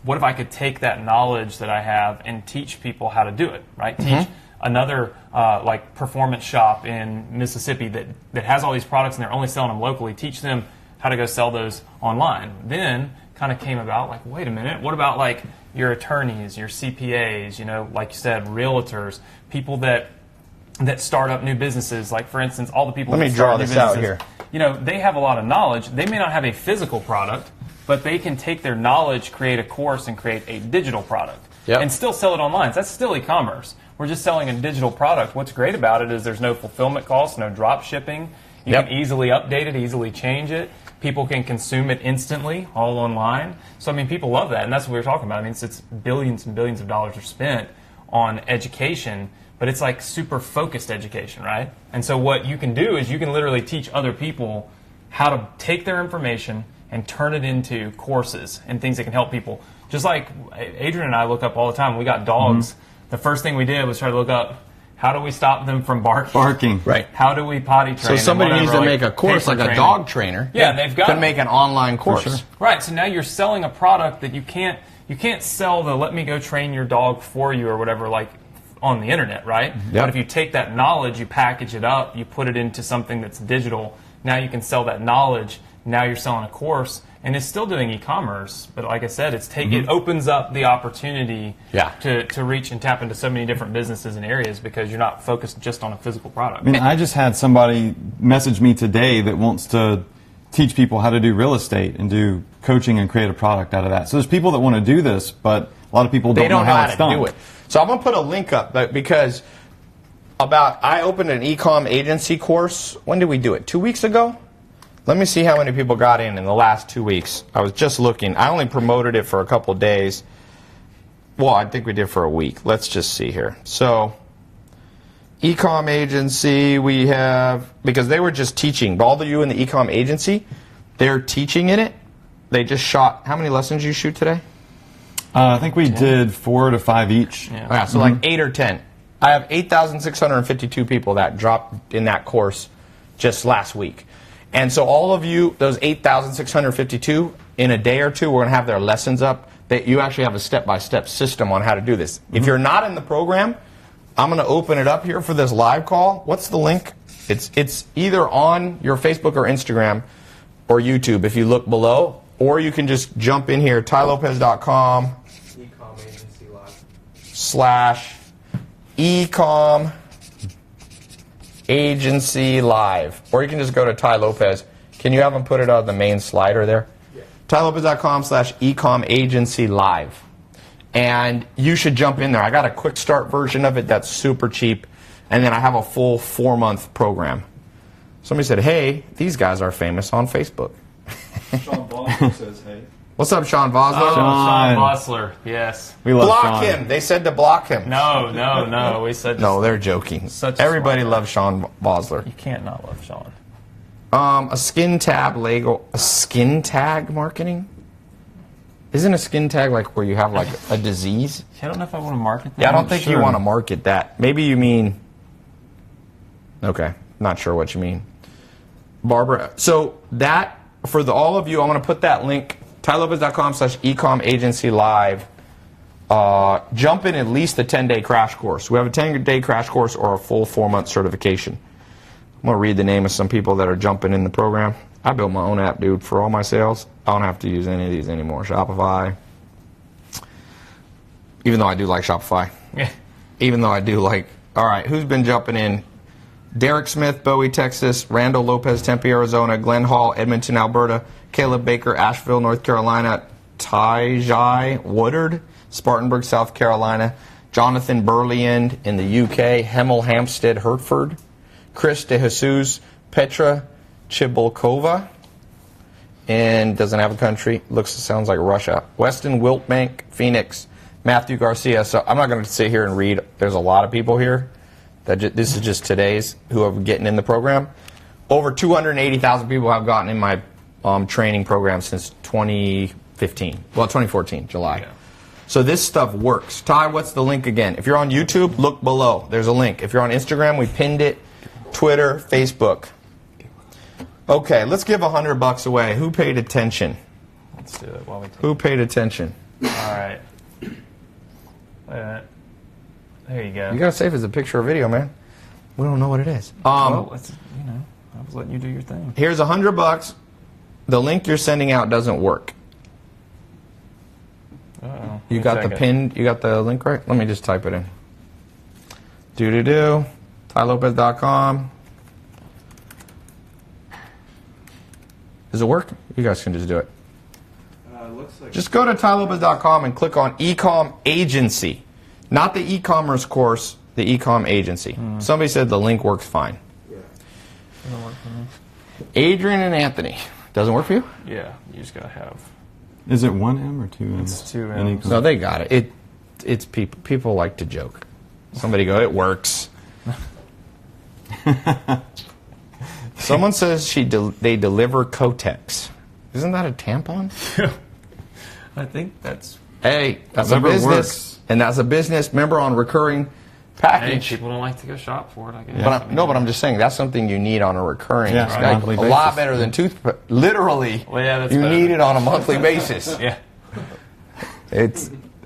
What if I could take that knowledge that I have and teach people how to do it, right? Teach another like performance shop in Mississippi that has all these products and they're only selling them locally. Teach them how to go sell those online. Then kind of came about, like, wait a minute, what about like your attorneys, your CPAs, like you said, realtors, people that start up new businesses, like, for instance, all the people Let that me draw start new this out businesses, here. They have a lot of knowledge. They may not have a physical product, but they can take their knowledge, create a course, and create a digital product, and still sell it online. So that's still e-commerce. We're just selling a digital product. What's great about it is there's no fulfillment costs, no drop shipping. You can easily update it, easily change it. People can consume it instantly, all online. So, I mean, people love that, and that's what we were talking about. I mean, it's billions and billions of dollars are spent on education, but it's like super focused education, right? And so what you can do is you can literally teach other people how to take their information and turn it into courses and things that can help people. Just like Adrian and I look up all the time. We got dogs. The first thing we did was try to look up, how do we stop them from barking? Right. How do we potty train So somebody them, needs to make a course, like a dog trainer. Yeah, they've got to make an online course. Sure. Right. So now you're selling a product that you can't sell the let me go train your dog for you or whatever, like, on the internet, right? But if you take that knowledge, you package it up, you put it into something that's digital, now you can sell that knowledge Now you're selling a course, and it's still doing e-commerce, but like I said, it opens up the opportunity to reach and tap into so many different businesses and areas because you're not focused just on a physical product. I mean, I just had somebody message me today that wants to teach people how to do real estate and do coaching and create a product out of that. So there's people that want to do this, but a lot of people don't know how it's done. Do it. So I'm going to put a link up because I opened an e-com agency course. When did we do it? 2 weeks ago? Let me see how many people got in the last 2 weeks. I was just looking. I only promoted it for a couple days. Well, I think we did for a week. Let's just see here. So, e-com agency, we have, because they were just teaching. All of you in the e-com agency, they're teaching in it. They just shot, how many lessons did you shoot today? I think we did 4 to 5 each. Yeah, so like 8 or 10. I have 8,652 people that dropped in that course just last week. And so all of you, those 8,652, in a day or two, we're going to have their lessons up. You actually have a step-by-step system on how to do this. If you're not in the program, I'm going to open it up here for this live call. What's the link? It's either on your Facebook or Instagram or YouTube if you look below, or you can just jump in here, tylopez.com E-com agency live. /ecom agency live, or you can just go to Ty Lopez. Can you have them put it on the main slider there? Yeah. tylopez.com /ecom agency live, and you should jump in there. I got a quick start version of it that's super cheap, and then I have a full 4-month program. Somebody said, hey, these guys are famous on Facebook. Sean Bosler says, hey. What's up, Sean Vosler? Oh, Sean Sean. Bossler, yes. We love Block Sean. him. They said to block him. No, we said No, they're joking. Such a Everybody smart loves Sean Vosler. You can't not love Sean. A skin tag marketing? Isn't a skin tag like where you have like a disease? I don't know if I want to market that. Yeah, I don't think you sure. want to market that. Maybe you mean. Okay, not sure what you mean, Barbara. So that for all of you, I'm going to put that link. tylopez.com /ecom agency live. Jump in at least a 10-day crash course. We have a 10-day crash course or a full 4-month certification. I'm going to read the name of some people that are jumping in the program. I built my own app, dude, for all my sales. I don't have to use any of these anymore. Shopify. Even though I do like Shopify. Yeah. Even though I do like... All right, who's been jumping in? Derek Smith, Bowie, Texas. Randall Lopez, Tempe, Arizona. Glenn Hall, Edmonton, Alberta. Caleb Baker, Asheville, North Carolina. Tajai Woodard, Spartanburg, South Carolina. Jonathan Burliand in the UK. Hemel Hampstead, Hertford. Chris De Jesus, Petra Chibolkova. And doesn't have a country. Sounds like Russia. Weston Wiltbank, Phoenix. Matthew Garcia. So I'm not going to sit here and read. There's a lot of people here. This is just today's who are getting in the program. Over 280,000 people have gotten in my training program since 2015. Well, 2014, July. Yeah. So this stuff works. Ty, what's the link again? If you're on YouTube, look below. There's a link. If you're on Instagram, we pinned it. Twitter, Facebook. Okay, let's give $100 away. Who paid attention? Let's do it while we take Who paid attention? All right. Wait a minute. There you go. You gotta save it as a picture or video, man. We don't know what it is. Well, I was letting you do your thing. Here's $100. The link you're sending out doesn't work. Uh-oh. You got the pin. You got the link right? Let me just type it in. tylopez.com. Does it work? You guys can just do it. Looks like Just go to tylopez.com and click on Ecom Agency. Not the e-commerce course, the Ecom Agency. Somebody said the link works fine. yeah. It'll work for me. Adrian and Anthony. Doesn't work for you? Yeah, you just gotta have. Is it 1 M or 2 M's? It's 2 Any- M's. No, they got it. It's people. People like to joke. Somebody go, it works. Someone says they deliver Kotex. Isn't that a tampon? I think that's. Hey, that's Whatever a business, works. and that's a business. Remember on recurring Hey, package. people don't like to go shop for it. I guess. But I'm just saying that's something you need on a recurring. Yeah, It's on a like monthly a lot basis. better than toothpaste. Literally, Well, yeah, that's you better. need it on a monthly basis. Yeah.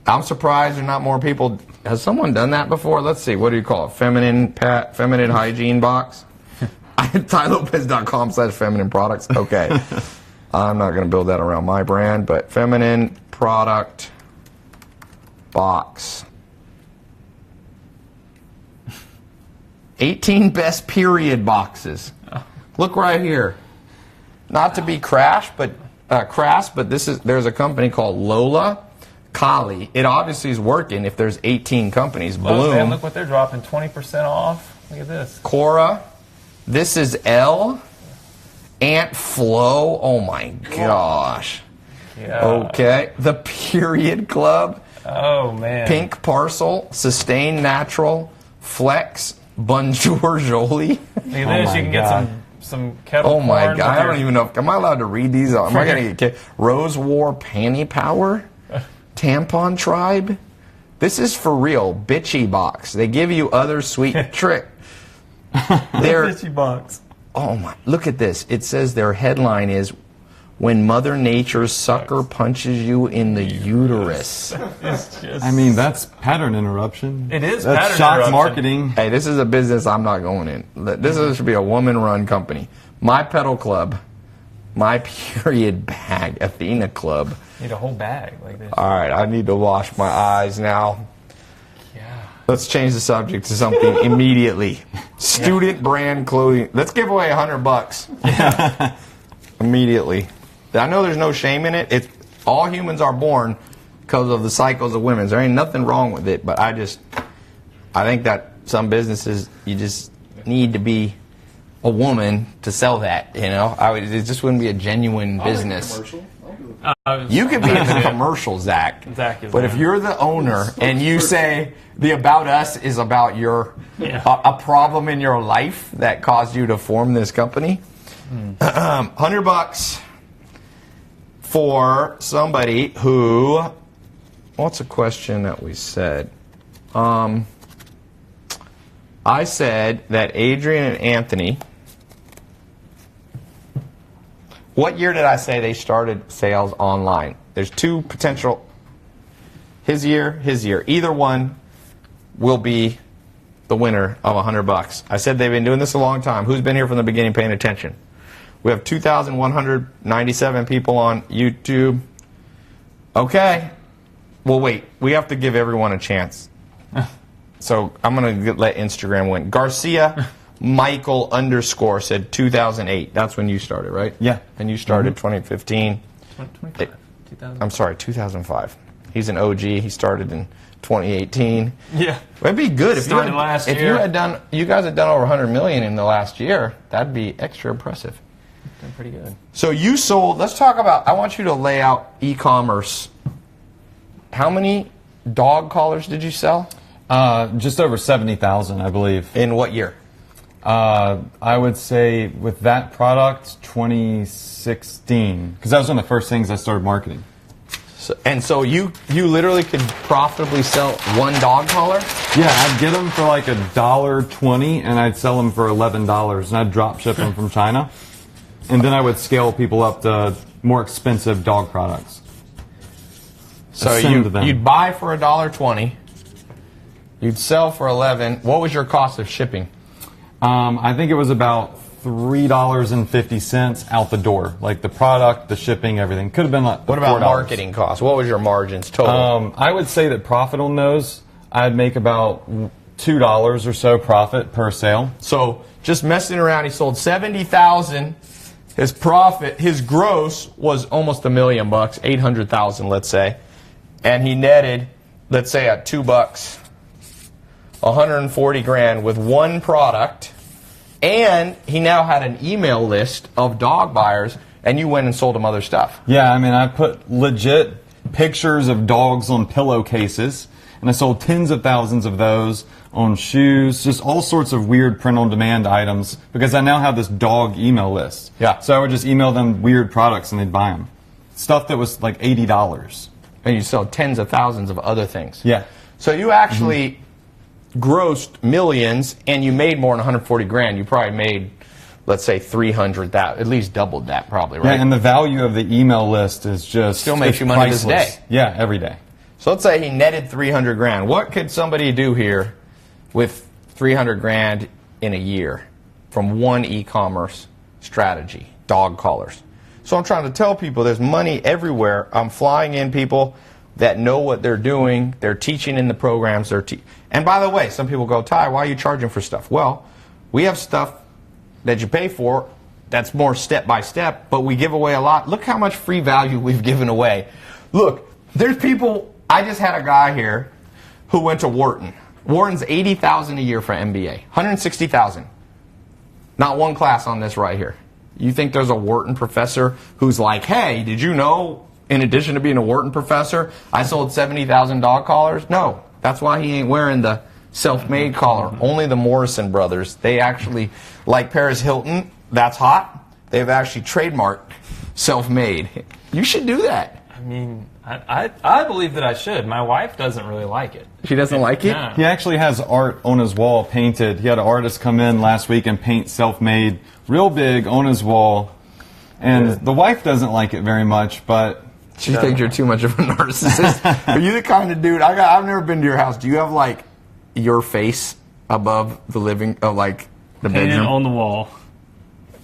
I'm surprised there are not more people. Has someone done that before? Let's see. What do you call it? Feminine hygiene box. tylopez.com /feminine products. Okay. I'm not going to build that around my brand, but feminine product box. 18 best period boxes. Look right here. Not to be crass, but there's a company called Lola Collie. It obviously is working if there's 18 companies. Look, Bloom. man, look what they're dropping, 20% off. Look at this. Cora. This is L. Ant Flow. Oh my gosh. Yeah. Okay. The Period Club. Oh, man. Pink Parcel. Sustain Natural. Flex. Bonjour Jolie. Look at this. You can get some kettle Oh my corn God. with I your- don't even know. Am I allowed to read these? Am I going to get kicked? Rose War Panty Power. Tampon Tribe. This is for real. Bitchy Box. They give you other sweet trick. They're Bitchy box. Oh my, look at this. It says their headline is When Mother Nature's Sucker Punches You in the Uterus. It's just, I mean, that's pattern interruption. It is That's pattern shock interruption. marketing. Hey, this is a business I'm not going in. Should be a woman-run company. My Pedal Club, My Period Bag, Athena Club. need a whole bag like this. All right, I need to wash my eyes now. Yeah. Let's change the subject to something immediately. Student brand clothing. Let's give away $100. Immediately. I know there's no shame in it. It's all humans are born because of the cycles of women. There ain't nothing wrong with it, but I think that some businesses you just need to be a woman to sell that. You know, it just wouldn't be a genuine business. Commercial. You could be in the commercial, Zach. Zach is But if there. you're the owner and you say the About Us is about your a problem in your life that caused you to form this company, $100 for somebody who. What's a question that we said? I said that Adrian and Anthony. What year did I say they started sales online? There's two potential. His year. Either one will be the winner of $100. I said they've been doing this a long time. Who's been here from the beginning paying attention? We have 2,197 people on YouTube. Okay. Well, wait. We have to give everyone a chance. So I'm going to let Instagram win. Garcia Michael _ said 2008. That's when you started, right? Yeah. And you started 2015. 25. 2000. I'm sorry, 2005. He's an OG. He started in 2018. Yeah. It'd be good if Started last if year. you guys had done over 100 million in the last year. That'd be extra impressive. Doing pretty good. So you sold. Let's talk about. I want you to lay out e-commerce. How many dog collars did you sell? Just over 70,000, I believe. In what year? I would say with that product, 2016, because that was one of the first things I started marketing. So you literally could profitably sell one dog collar? Yeah, I'd get them for like $1.20, and I'd sell them for $11, and I'd drop ship them from China, and then I would scale people up to more expensive dog products. So Send them. you'd buy for $1.20, you'd sell for $11. What was your cost of shipping? I think it was about $3.50 out the door, like the product, the shipping, everything. Could have been like What about $4. marketing costs? What was your margins total? I would say that profit on those, I'd make about $2 or so profit per sale. So just messing around, he sold 70,000. His profit, his gross was almost $1 million, 800,000, let's say, and he netted, let's say, at $2, 140 grand with one product, and he now had an email list of dog buyers, and you went and sold him other stuff. Yeah, I mean, I put legit pictures of dogs on pillowcases, and I sold tens of thousands of those on shoes, just all sorts of weird print-on-demand items, because I now have this dog email list. Yeah. So I would just email them weird products, and they'd buy them. Stuff that was like $80. And you sold tens of thousands of other things. Yeah. So you actually grossed millions, and you made more than 140 grand. You probably made, let's say, 300,000, at least doubled that, probably, right? Yeah, and the value of the email list is just Still makes it's you money to this priceless. day. Yeah, every day. So let's say he netted 300 grand. What could somebody do here with 300 grand in a year from one e-commerce strategy, dog collars? So I'm trying to tell people there's money everywhere. I'm flying in people that know what they're doing. They're teaching in the programs. And by the way, some people go, Ty, why are you charging for stuff? Well, we have stuff that you pay for that's more step by step, but we give away a lot. Look how much free value we've given away. Look, there's people, I just had a guy here who went to Wharton. Wharton's $80,000 a year for MBA, $160,000. Not one class on this right here. You think there's a Wharton professor who's like, hey, did you know, in addition to being a Wharton professor, I sold 70,000 dog collars? No, that's why he ain't wearing the self-made collar. Only the Morrison brothers. They actually, like Paris Hilton, that's hot. They've actually trademarked self-made. You should do that. I mean, I believe that I should. My wife doesn't really like it. She doesn't like it? No. He actually has art on his wall painted. He had an artist come in last week and paint self-made real big on his wall. And the wife doesn't like it very much, but... She thinks you're too much of a narcissist. Are you the kind of dude... I've never been to your house. Do you have, like, your face above the the Painted bedroom? on the wall.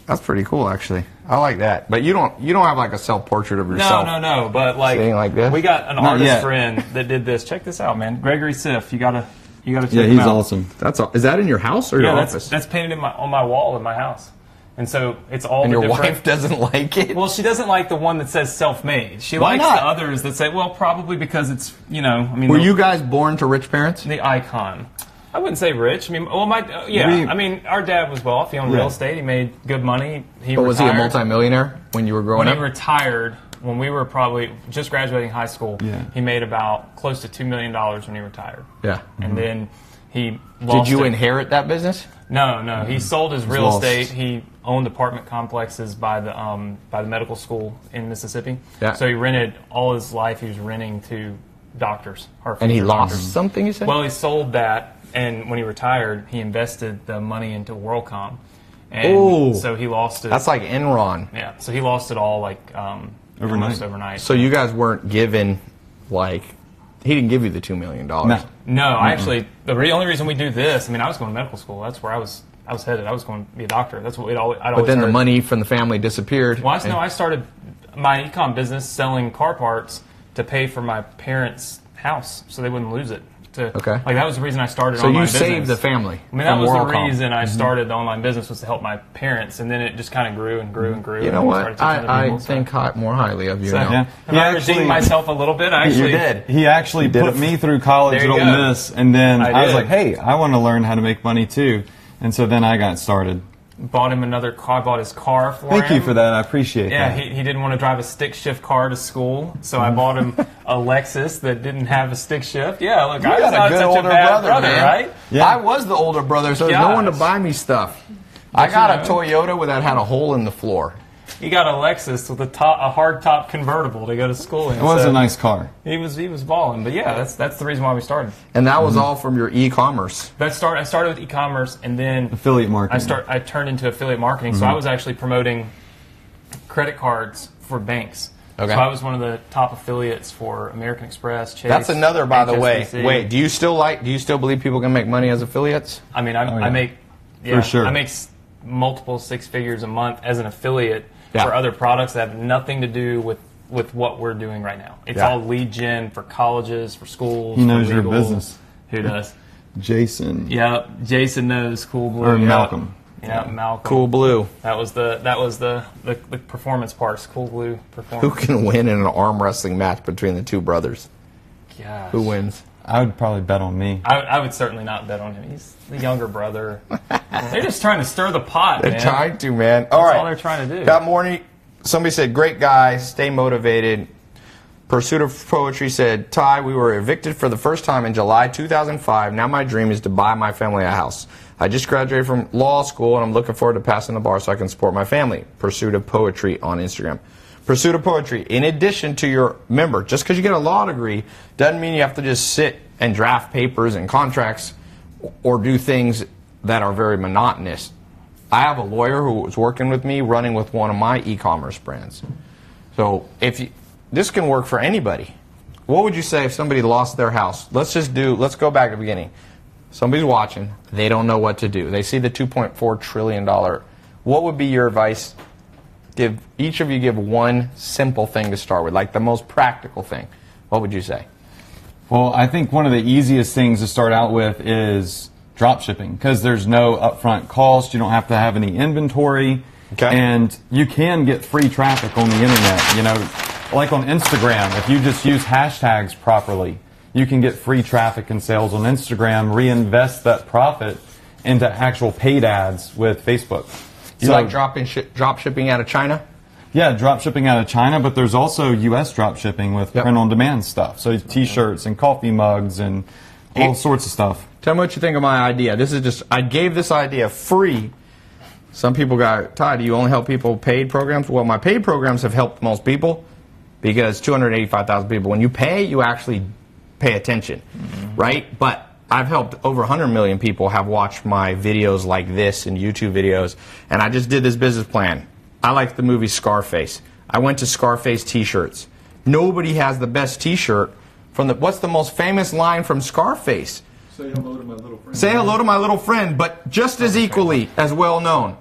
That's pretty cool, actually. I like that. But you don't have, like, a self-portrait of yourself. No. But, like, sitting like this? we got an Not artist yet. friend that did this. Check this out, man. Gregory Siff. You gotta check Yeah, him he's out. awesome. That's all. Is that in your house or your Yeah, office? that's painted on my wall in my house. And so it's all And the your different... wife doesn't like it? Well, she doesn't like the one that says self-made. She Why likes not? the others that say, well, probably because it's, I mean... Were you guys born to rich parents? The icon. I wouldn't say rich. I mean, well, our dad was well off. He owned real estate. He made good money. But was he a multimillionaire when you were growing When up? he retired, when we were probably just graduating high school, Yeah. he made about close to $2 million when he retired. Yeah. And then he lost Did you it. inherit that business? No. He sold his real lost. estate. He owned apartment complexes by the medical school in Mississippi. Yeah. So he rented all his life. He was renting to doctors. And he future lost doctors. something, you said? Well, he sold that, and when he retired, he invested the money into WorldCom. And Ooh. so he lost it. That's like Enron. Yeah, so he lost it all almost overnight. So you guys weren't given, he didn't give you the $2 million. No, I actually, only reason we do this, I mean, I was going to medical school. That's where I was headed. I was going to be a doctor. That's what I'd always But then the heard. money from the family disappeared. Well, I started my ecom business selling car parts to pay for my parents' house so they wouldn't lose it. Okay. Like, that was the reason I started So online you business. saved the family. I mean, that from was the WorldCom. reason I started the online business, was to help my parents, and then it just kind of grew and grew and grew. You know and we what? started teaching other I people, so- think more highly of you So, now. Yeah. Have I redeemed myself a little bit? I actually You did. He actually did put it. me through college There at you Ole go. Miss, and then I I was did. like, hey, I want to learn how to make money too. And so then I got started. bought him another car. I bought his car for him. Thank you for that. I appreciate Yeah, that. he didn't want to drive a stick shift car to school, so I bought him a Lexus that didn't have a stick shift. Yeah, look, You I was got not a good such older a bad brother, man. right? Yeah. I was the older brother, so there's no one to Gosh. buy me stuff. I got a know. Toyota that had a hole in the floor. He got a Lexus with a hard top convertible to go to school in. It was so a nice car. He was balling, but yeah, that's the reason why we started. And that was all from your e-commerce. I started with e-commerce, and then Affiliate marketing. I turned into affiliate marketing. So I was actually promoting credit cards for banks. Okay. So I was one of the top affiliates for American Express, Chase. That's another, by the way. HSBC. Wait, do you still believe people can make money as affiliates? I mean, yeah. I make sure. I make multiple six figures a month as an affiliate Yeah. for other products that have nothing to do with what we're doing right now. It's Yeah. all lead gen for colleges, for schools. He knows for your legal. business. Who does? Jason. Yep, Jason knows Cool Blue. Or yeah. Malcolm. Yeah, Malcolm. Cool Blue. That was the performance parts. Cool Blue Who performance. can win in an arm wrestling match between the two brothers? Gosh. Who wins? I would probably bet on me. I would certainly not bet on him. He's the younger brother. They're just trying to stir the pot, They're man. trying to, man. All That's right. all they're trying to do. Got morning. Somebody said, great guy, stay motivated. Pursuit of Poetry said, Ty, we were evicted for the first time in July 2005. Now my dream is to buy my family a house. I just graduated from law school, and I'm looking forward to passing the bar so I can support my family. Pursuit of Poetry on Instagram. Pursuit of Poetry, in addition to your member, just because you get a law degree doesn't mean you have to just sit and draft papers and contracts or do things that are very monotonous. I have a lawyer who was working with me running with one of my e-commerce brands. So this can work for anybody. What would you say if somebody lost their house? Let's go back to the beginning. Somebody's watching. They don't know what to do. They see the $2.4 trillion. What would be your advice each of you give one simple thing to start with, like the most practical thing. What would you say? Well, I think one of the easiest things to start out with is drop shipping, because there's no upfront cost. You don't have to have any inventory. Okay. And you can get free traffic on the internet. You know, like on Instagram, if you just use hashtags properly, you can get free traffic and sales on Instagram, reinvest that profit into actual paid ads with Facebook. You like drop shipping out of China? Yeah, drop shipping out of China, but there's also U.S. drop shipping with print-on-demand stuff. So T-shirts and coffee mugs and all sorts of stuff. Tell me what you think of my idea. This is just, I gave this idea free. Some people got, Ty, do you only help people paid programs? Well, my paid programs have helped most people because 285,000 people. When you pay, you actually pay attention, right? But I've helped over 100 million people have watched my videos like this and YouTube videos, and I just did this business plan. I like the movie Scarface. I went to Scarface T-shirts. Nobody has the best T-shirt from the, what's the most famous line from Scarface? Say hello to my little friend. Say hello to my little friend, but just as equally as well known.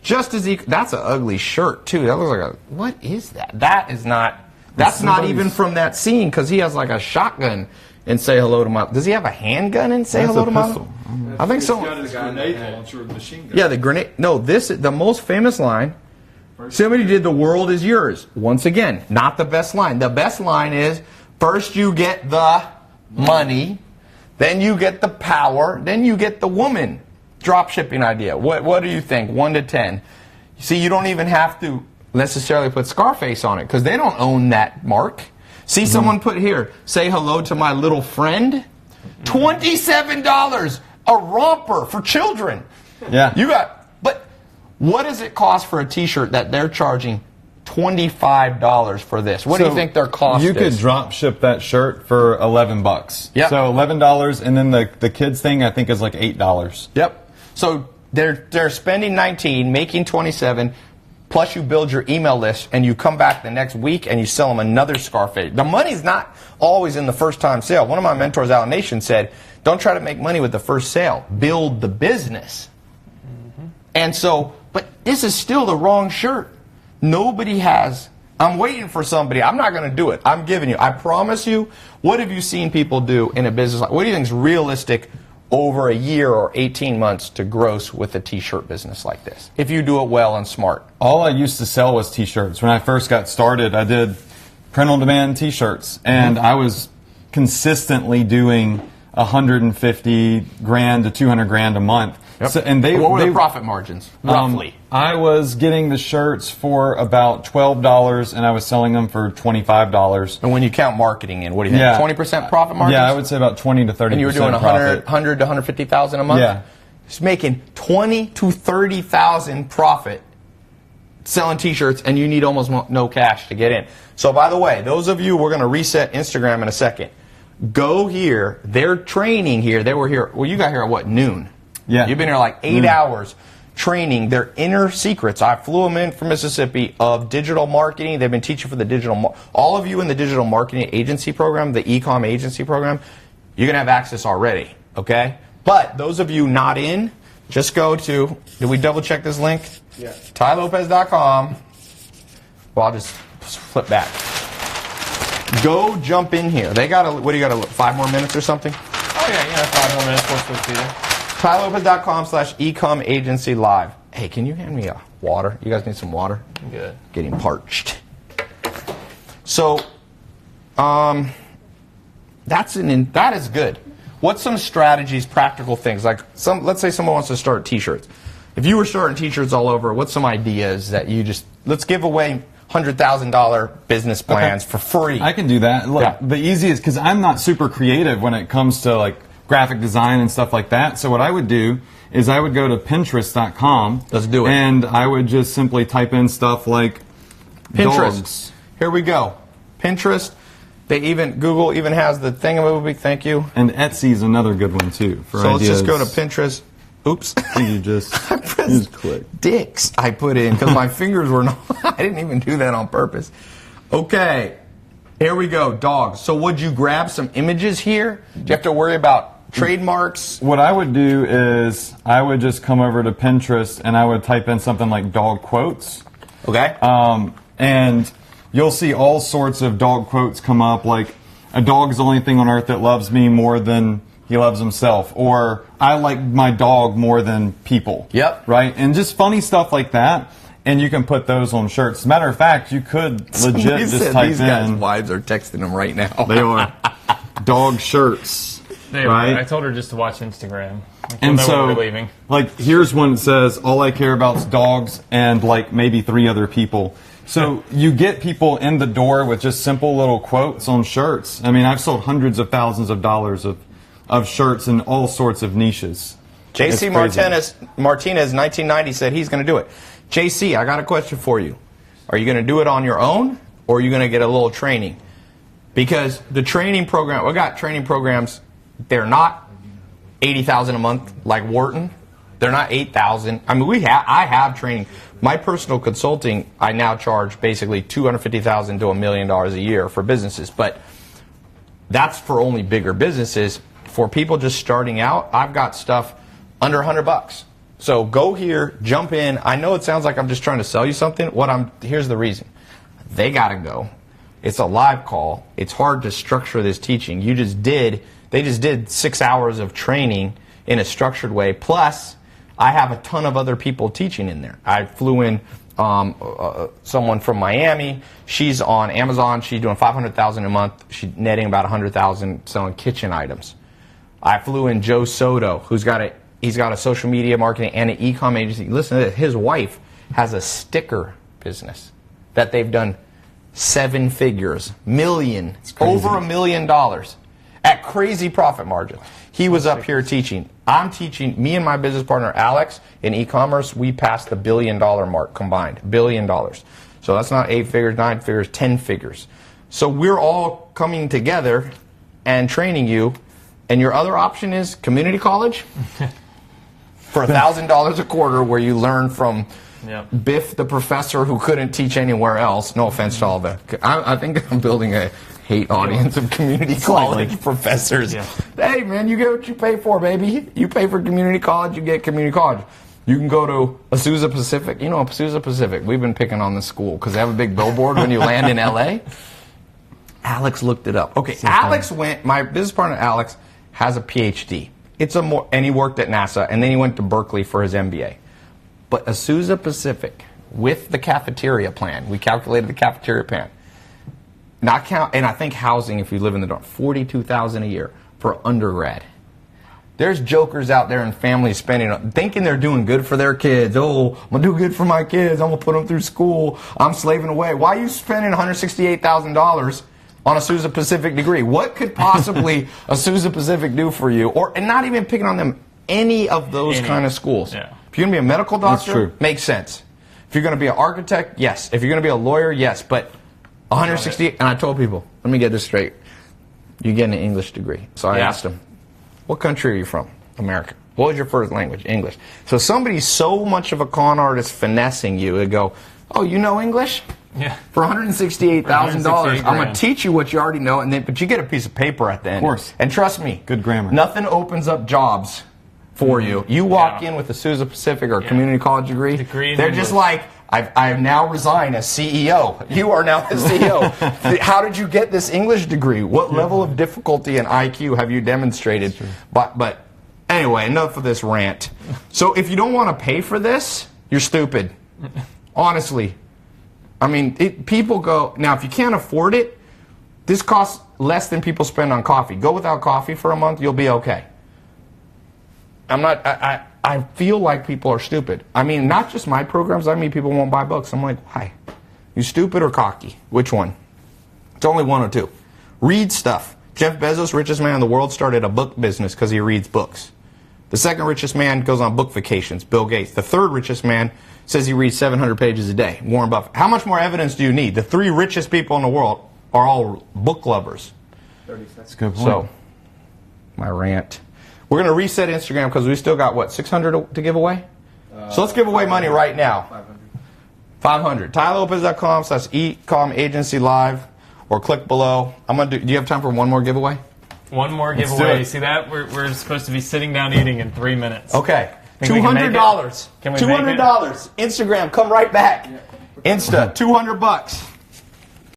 Just as equal. That's an ugly shirt too. That looks like a, what is that? That is not, that's not even from that scene, because he has like a shotgun and say hello to my, does he have a handgun and say hello to my? I think so. He's got his grenade launcher and machine gun. Yeah, the grenade. No, the most famous line. Somebody did "The world is yours." Once again, not the best line. The best line is, first you get the money, then you get the power, then you get the woman. Drop shipping idea. What do you think? 1 to 10. See, you don't even have to necessarily put Scarface on it, because they don't own that mark. See, someone put here, say hello to my little friend. $27, a romper for children. Yeah. You got, but what does it cost for a T-shirt that they're charging $25 for this? What do you think their cost is? You could drop ship that shirt for $11. Yep. So $11, and then the kids thing I think is like $8. Yep. So they're spending 19, making 27, plus you build your email list, and you come back the next week and you sell them another Scarface. The money's not always in the first time sale. One of my mentors out in Nation said, don't try to make money with the first sale. Build the business. And so, but this is still the wrong shirt. Nobody has, I'm waiting for somebody. I'm not going to do it. I'm giving you, I promise you. What have you seen people do in a business? What do you think is realistic over a year or 18 months to gross with a T-shirt business like this, if you do it well and smart? All I used to sell was T-shirts. When I first got started, I did print-on-demand T-shirts, and I was consistently doing 150 grand to 200 grand a month. Yep. So, and what were the profit margins, roughly? I was getting the shirts for about $12, and I was selling them for $25. And when you count marketing in, what do you think? 20% profit margins? Yeah, I would say about 20 to 30%. And you were doing 100 to 150,000 a month? Yeah. It's making 20 to 30,000 profit selling T-shirts, and you need almost no cash to get in. So, by the way, those of you, we're going to reset Instagram in a second. Go here. They're training here. They were here. Well, you got here at what, noon? Yeah. You've been here like 8 hours training their inner secrets. I flew them in from Mississippi of digital marketing. They've been teaching for the digital. All of you in the digital marketing agency program, the e-com agency program, you're going to have access already, okay? But those of you not in, just go to, did we double check this link? Yeah. TyLopez.com. Well, I'll just flip back. Go jump in here. They got, what do you got, 5 more minutes or something? Oh, yeah, 5 more minutes. We're supposed to be there. TyLopez.com/ecom-agency-live. Hey, can you hand me a water? You guys need some water? I'm good. Getting parched. So, that is good. What's some strategies, practical things? Like, let's say someone wants to start T-shirts. If you were starting T-shirts all over, what's some ideas that you just, let's give away $100,000 business plans for free. I can do that. Look, the easiest, because I'm not super creative when it comes to like graphic design and stuff like that. So what I would do is I would go to Pinterest.com. Let's do it. And I would just simply type in stuff like Pinterest. dogs. Here we go. Pinterest. Google even has the thingamaboobie. Thank you. And Etsy is another good one too for so ideas. let's just go to Pinterest. Oops. You just click. Dicks I put in because my fingers were not. I didn't even do that on purpose. Okay. Here we go. Dogs. So would you grab some images here? Do you have to worry about trademarks? What I would do is I would just come over to Pinterest and I would type in something like dog quotes. Okay. And you'll see all sorts of dog quotes come up, like, a dog is the only thing on earth that loves me more than he loves himself, or I like my dog more than people. Yep. Right? And just funny stuff like that. And you can put those on shirts. As a matter of fact, you could legit just type these guys' in. wives are texting them right now. They are dog shirts. Right? I told her just to watch Instagram. And know so, when we're leaving. like, here's one that says, all I care about is dogs and, like, maybe 3 other people. So you get people in the door with just simple little quotes on shirts. I mean, I've sold hundreds of thousands of dollars of shirts in all sorts of niches. JC Martinez, 1990, said he's going to do it. JC, I got a question for you. Are you going to do it on your own, or are you going to get a little training? Because the training program, we got training programs, they're not $80,000 a month like Wharton. They're not $8,000. I mean, I have training. My personal consulting, I now charge basically $250,000 to $1 million a year for businesses, but that's for only bigger businesses. For people just starting out, I've got stuff under $100. So go here, jump in. I know it sounds like I'm just trying to sell you something. Here's the reason. They got to go. It's a live call. It's hard to structure this teaching. They just did 6 hours of training in a structured way. Plus, I have a ton of other people teaching in there. I flew in someone from Miami. She's on Amazon. She's doing $500,000 a month. She's netting about $100,000 selling kitchen items. I flew in Joe Soto, he's got a social media marketing and an e-com agency. Listen to this. His wife has a sticker business that they've done 7 figures, over $1 million at crazy profit margin. He was up here teaching. I'm teaching. Me and my business partner Alex in e-commerce, we passed the $1 billion mark combined. $1 billion. So that's not 8 figures, 9 figures, 10 figures. So we're all coming together and training you. And your other option is community college for $1,000 a quarter, where you learn from Biff, the professor who couldn't teach anywhere else. No offense to all that. I think I'm building a hate audience of community college professors. Yeah. Hey, man, you get what you pay for, baby. You pay for community college, you get community college. You can go to Azusa Pacific. You know, Azusa Pacific, we've been picking on the school because they have a big billboard when you land in L.A. Alex looked it up. Okay, my business partner Alex has a PhD. And he worked at NASA, and then he went to Berkeley for his MBA. But Azusa Pacific, with the cafeteria plan, we calculated the cafeteria plan, and I think housing, if you live in the dorm, $42,000 a year for undergrad. There's jokers out there and families thinking they're doing good for their kids. Oh, I'm going to do good for my kids. I'm going to put them through school. I'm slaving away. Why are you spending $168,000 on a Azusa Pacific degree? What could possibly a Azusa Pacific do for you? And not even picking on them, any of those kind of schools. Yeah. If you're going to be a medical doctor, makes sense. If you're going to be an architect, yes. If you're going to be a lawyer, yes. But 168, and I told people, let me get this straight. You get an English degree. So I asked them, what country are you from? America. What was your first language? English. So somebody's so much of a con artist finessing you to go, oh, you know English? Yeah. For $168,000, I'm going to teach you what you already know, but you get a piece of paper at the end. Of course. And trust me, good grammar. Nothing opens up jobs for you. You walk in with a Azusa Pacific or community college degree they're just like, I've now resigned as CEO. You are now the CEO. How did you get this English degree? What level of difficulty and IQ have you demonstrated? But anyway, enough of this rant. So if you don't want to pay for this, you're stupid. Honestly. I mean, people go, now if you can't afford it, this costs less than people spend on coffee. Go without coffee for a month, you'll be okay. I feel like people are stupid. I mean, not just my programs, I mean people won't buy books. I'm like, why? You stupid or cocky? Which one? It's only one or two. Read stuff. Jeff Bezos, richest man in the world, started a book business because he reads books. The second richest man goes on book vacations, Bill Gates. The third richest man says he reads 700 pages a day, Warren Buffett. How much more evidence do you need? The 3 richest people in the world are all book lovers. 30 seconds. That's a good point. So, my rant. We're going to reset Instagram because we still got, 600 to give away? So let's give away money right now. 500. TyLopez.com/ecom agency live, or click below. Do you have time for one more giveaway? One more giveaway. You see that? We're supposed to be sitting down eating in 3 minutes. Okay. $200. $200. Instagram, come right back. Insta, $200.